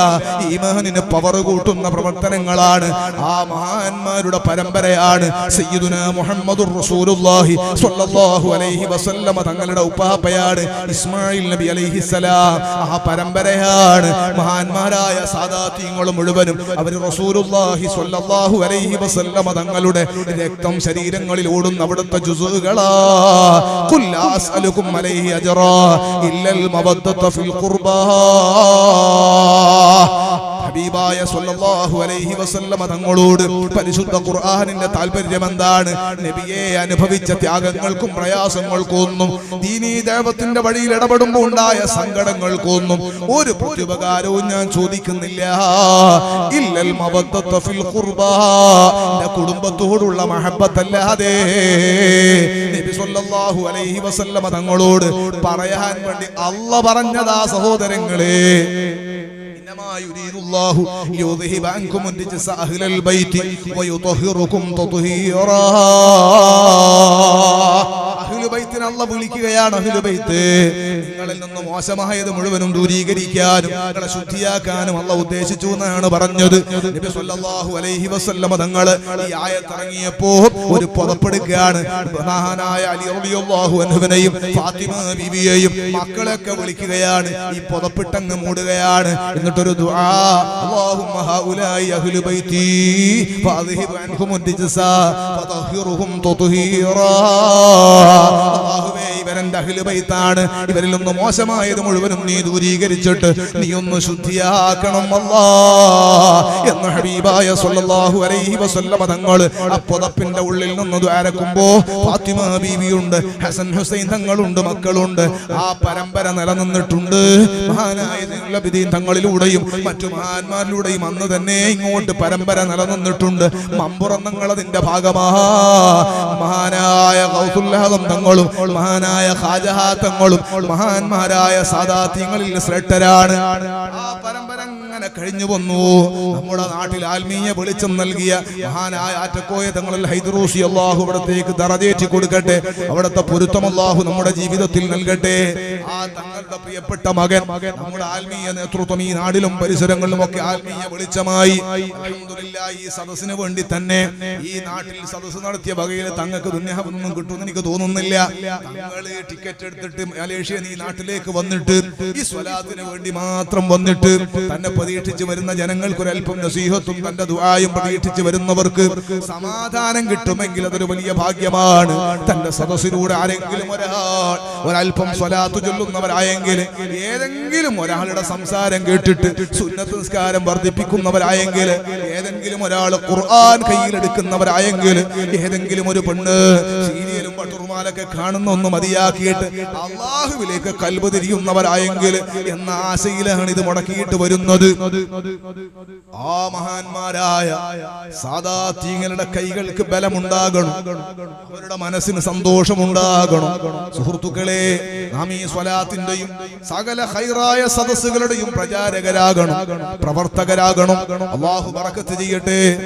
Speaker 1: ഈമാനിന് പവർ കൂട്ടുന്ന പ്രവർത്തനങ്ങളാണ്. ആ മഹാന്മാരുടെ പരമ്പരയാണ് സയ്യിദുനാ മുഹമ്മദുർ റസൂലുള്ളാഹി സ്വല്ലല്ലാഹു അലൈഹി വസല്ലമ തങ്ങളുടെ ഉപ്പാപ്പയാണ് ഇസ്മായിൽ നബി അലൈഹിസ്സലാം. ആ പരമ്പരയാണ് മഹാന്മാരായ സാദാത്യങ്ങൾ മുഴുവനും അവർ റസൂലുള്ളാഹി സ്വല്ലല്ലാഹു അലൈഹി വസല്ലമ തങ്ങളുടെ രക്തം ശരീരങ്ങളിൽ ഓടുന്ന അവിടുത്തെ ജുസുകളാ. ഖുൽ ലാ അസ്അലുകും അലൈഹി അജ്റാ ഇല്ലൽ മവദ്ദത ഫിൽ ഖുർബാ. ഹബീബായ സ്വല്ലല്ലാഹു അലൈഹി വസല്ലമ തങ്ങളോട് പരിശുദ്ധ ഖുർആനിന്റെ താൽപര്യം എന്താണ്? നബിയെ അനുഭവിച്ച ത്യാഗങ്ങൾക്കും പ്രയാസങ്ങൾക്കൊന്നും, ദീനീ ദഅവത്തിന്റെ വഴിയിൽ ഇടപെടുമ്പോൾ ഉണ്ടായ സങ്കടങ്ങൾക്കൊന്നും ഒരു പ്രത്യുപകാരവും ഞാൻ ചോദിക്കുന്നില്ല. ഇല്ലൽ മവദ്ദത ഫിൽ ഖുർബാ, കുടുംബത്തോടുള്ള മഹബ്ബത്തല്ലാതെ നബി സ്വല്ലല്ലാഹു അലൈഹി വസല്ലമ തങ്ങളോട് പറയാൻ വേണ്ടി അല്ലാഹ് പറഞ്ഞതാ സഹോദരങ്ങളെ. يريد الله ليذهب عنكم الرجس أهل البيت ويطهركم تطهيرا. അല്ലാഹു വിളിക്കുകയാണ്. അഹ്ലുബൈത്ത്, നിങ്ങളിൽ നിന്ന് മോശമായത് മുഴുവനും ദൂരീകരിക്കാനും നിങ്ങളെ ശുദ്ധിയാക്കാനും അല്ലാഹു ഉദ്ദേശിച്ചു എന്നാണ് പറഞ്ഞത്. നബി സല്ലല്ലാഹു അലൈഹി വസല്ലമ തങ്ങൾ ഈ ആയത്ത് ഇറങ്ങിയപ്പോൾ ഒരു പുതപ്പെടുകയാണ്. മഹാനായ അലി റളിയല്ലാഹു അൻഹുവിനെയും ഫാത്തിമ ബീവിയെയും മക്കളെയൊക്കെ വിളിക്കുകയാണ്. ഈ പുതപ്പിട്ടങ്ങ് മൂടുകയാണ്. എന്നിട്ടൊരു ദുആ, അല്ലാഹുമ്മ ഹൗലായി അഹ്ലുബൈതി ഫഅദ്ഹിബ് അൻഹും الرجس ഫതഹിറുഹും തത്ഹീറാ. അല്ലാഹുവേ, ഇവരെന്റെ അഹ്ലുബൈത്താണ്, ഇവരിൽ നിന്ന് മോശമായത് മുഴുവനും നീ ദൂരീകരിച്ചിട്ട് നീ ഒന്ന് ശുദ്ധിയാക്കണം അല്ലാഹ് എന്ന് ഹബീബായ സ്വല്ലല്ലാഹു അലൈഹി വസല്ലമ തങ്ങൾ ആ പുതപ്പിന്റെ ഉള്ളിൽ നിന്ന് ദ്വാരക്കുമ്പോ ഫാത്തിമ ബീവിയുണ്ട്, ഹസൻ ഹുസൈൻ തങ്ങളുണ്ട്, മക്കളുണ്ട്. ആ പരമ്പര നിലനിന്നിട്ടുണ്ട്. മഹാനായ സൈനുൽ തങ്ങളിലൂടെയും മറ്റു മഹാന്മാരിലൂടെയും അന്ന് തന്നെ ഇങ്ങോട്ട് പരമ്പര നിലനിന്നിട്ടുണ്ട്. മമ്പുറം തങ്ങൾ അതിന്റെ ഭാഗമാ. മഹാനായ ഗൗസുൽ ആദം തങ്ങളും മഹാനായ ഖാജഹ തങ്ങളും മഹാന്മാരായ സാദാത്യങ്ങളിൽ ശ്രേഷ്ഠരാണ്. ആ പരമ്പര അങ്ങനെ കഴിഞ്ഞു വന്നു. നമ്മുടെ നാട്ടിൽ ആത്മീയ വെളിച്ചം നൽകിയ മഹാനായ ആറ്റക്കോയ തങ്ങളിൽ ഹൈദറൂസി അല്ലാഹു അവിടത്തേക്ക് ദറജേറ്റി കൊടുക്കട്ടെ. അവിടുത്തെ പൊരുത്തം അല്ലാഹു നമ്മുടെ ജീവിതത്തിൽ നൽകട്ടെ. ആ തങ്ങളുടെ പ്രിയപ്പെട്ട മകൻ നമ്മുടെ ആത്മീയ നേതൃത്വം ഈ നാടിലും പരിസരങ്ങളിലും ഒക്കെ ആത്മീയ വെളിച്ചമായി. അൽഹംദുലില്ലാഹ്, ഈ സദസ്സിന് വേണ്ടി തന്നെ ഈ നാട്ടിൽ സദസ്സ് നടത്തിയ വകയിൽ തങ്ങൾക്ക് ദുനിയാവൊന്നും കിട്ടുമെന്ന് എനിക്ക് തോന്നുന്നില്ല. തങ്ങള് ടിക്കറ്റ് എടുത്തിട്ട് മലേഷ്യ ഈ നാട്ടിലേക്ക് വന്നിട്ട് ഈ സ്വലാത്തിന് വേണ്ടി മാത്രം വന്നിട്ട് തന്നെ പ്രതീക്ഷിച്ച് വരുന്ന ജനങ്ങൾക്ക് ഒരല്പം നസീഹത്തും തന്റെ ദുആയും പ്രതീക്ഷിച്ച് വരുന്നവർക്ക് സമാധാനം കിട്ടുമെങ്കിൽ അതൊരു വലിയ ഭാഗ്യമാണ്. തന്റെ സദസ്സിലൂടെ ആരെങ്കിലും ഒരല്പം സ്വലാത്ത് ചൊല്ലുന്നവരായെങ്കിൽ, ഏതെങ്കിലും ഒരാളുടെ സംസാരം കേട്ടിട്ട് സുന്നത്ത് നിസ്കാരം വർദ്ധിപ്പിക്കുന്നവരായെങ്കിൽ, ഏതെങ്കിലും ഒരാൾ ഖുർആൻ കയ്യിലെടുക്കുന്നവരായെങ്കിൽ, ഏതെങ്കിലും ഒരു പെണ്ണ് സീരിയലും സിനിമയിലൊക്കെ കാണുന്ന ഒന്ന് മതിയാക്കിയിട്ട് അള്ളാഹുവിലേക്ക് കൽബ് തിരിയുന്നവരായെങ്കിൽ എന്ന ആശയിലാണ് ഇത് മുടക്കിയിട്ട് വരുന്നത്. ആ മഹാന്മാരായ സാദാത്യങ്ങളുടെ കൈകൾക്ക് ബലമുണ്ടാകണം, അവരുടെ മനസ്സിന് സന്തോഷമുണ്ടാകണം. സുഹൃത്തുക്കളെ, നാം ഈ സ്വലാത്തിന്റെയും സകല ഖൈറായ സദസ്സുകളുടെയും പ്രചാരകരാകണം, പ്രവർത്തകരാകണം. അല്ലാഹു ബറക്കത്ത് ചെയ്യട്ടെ.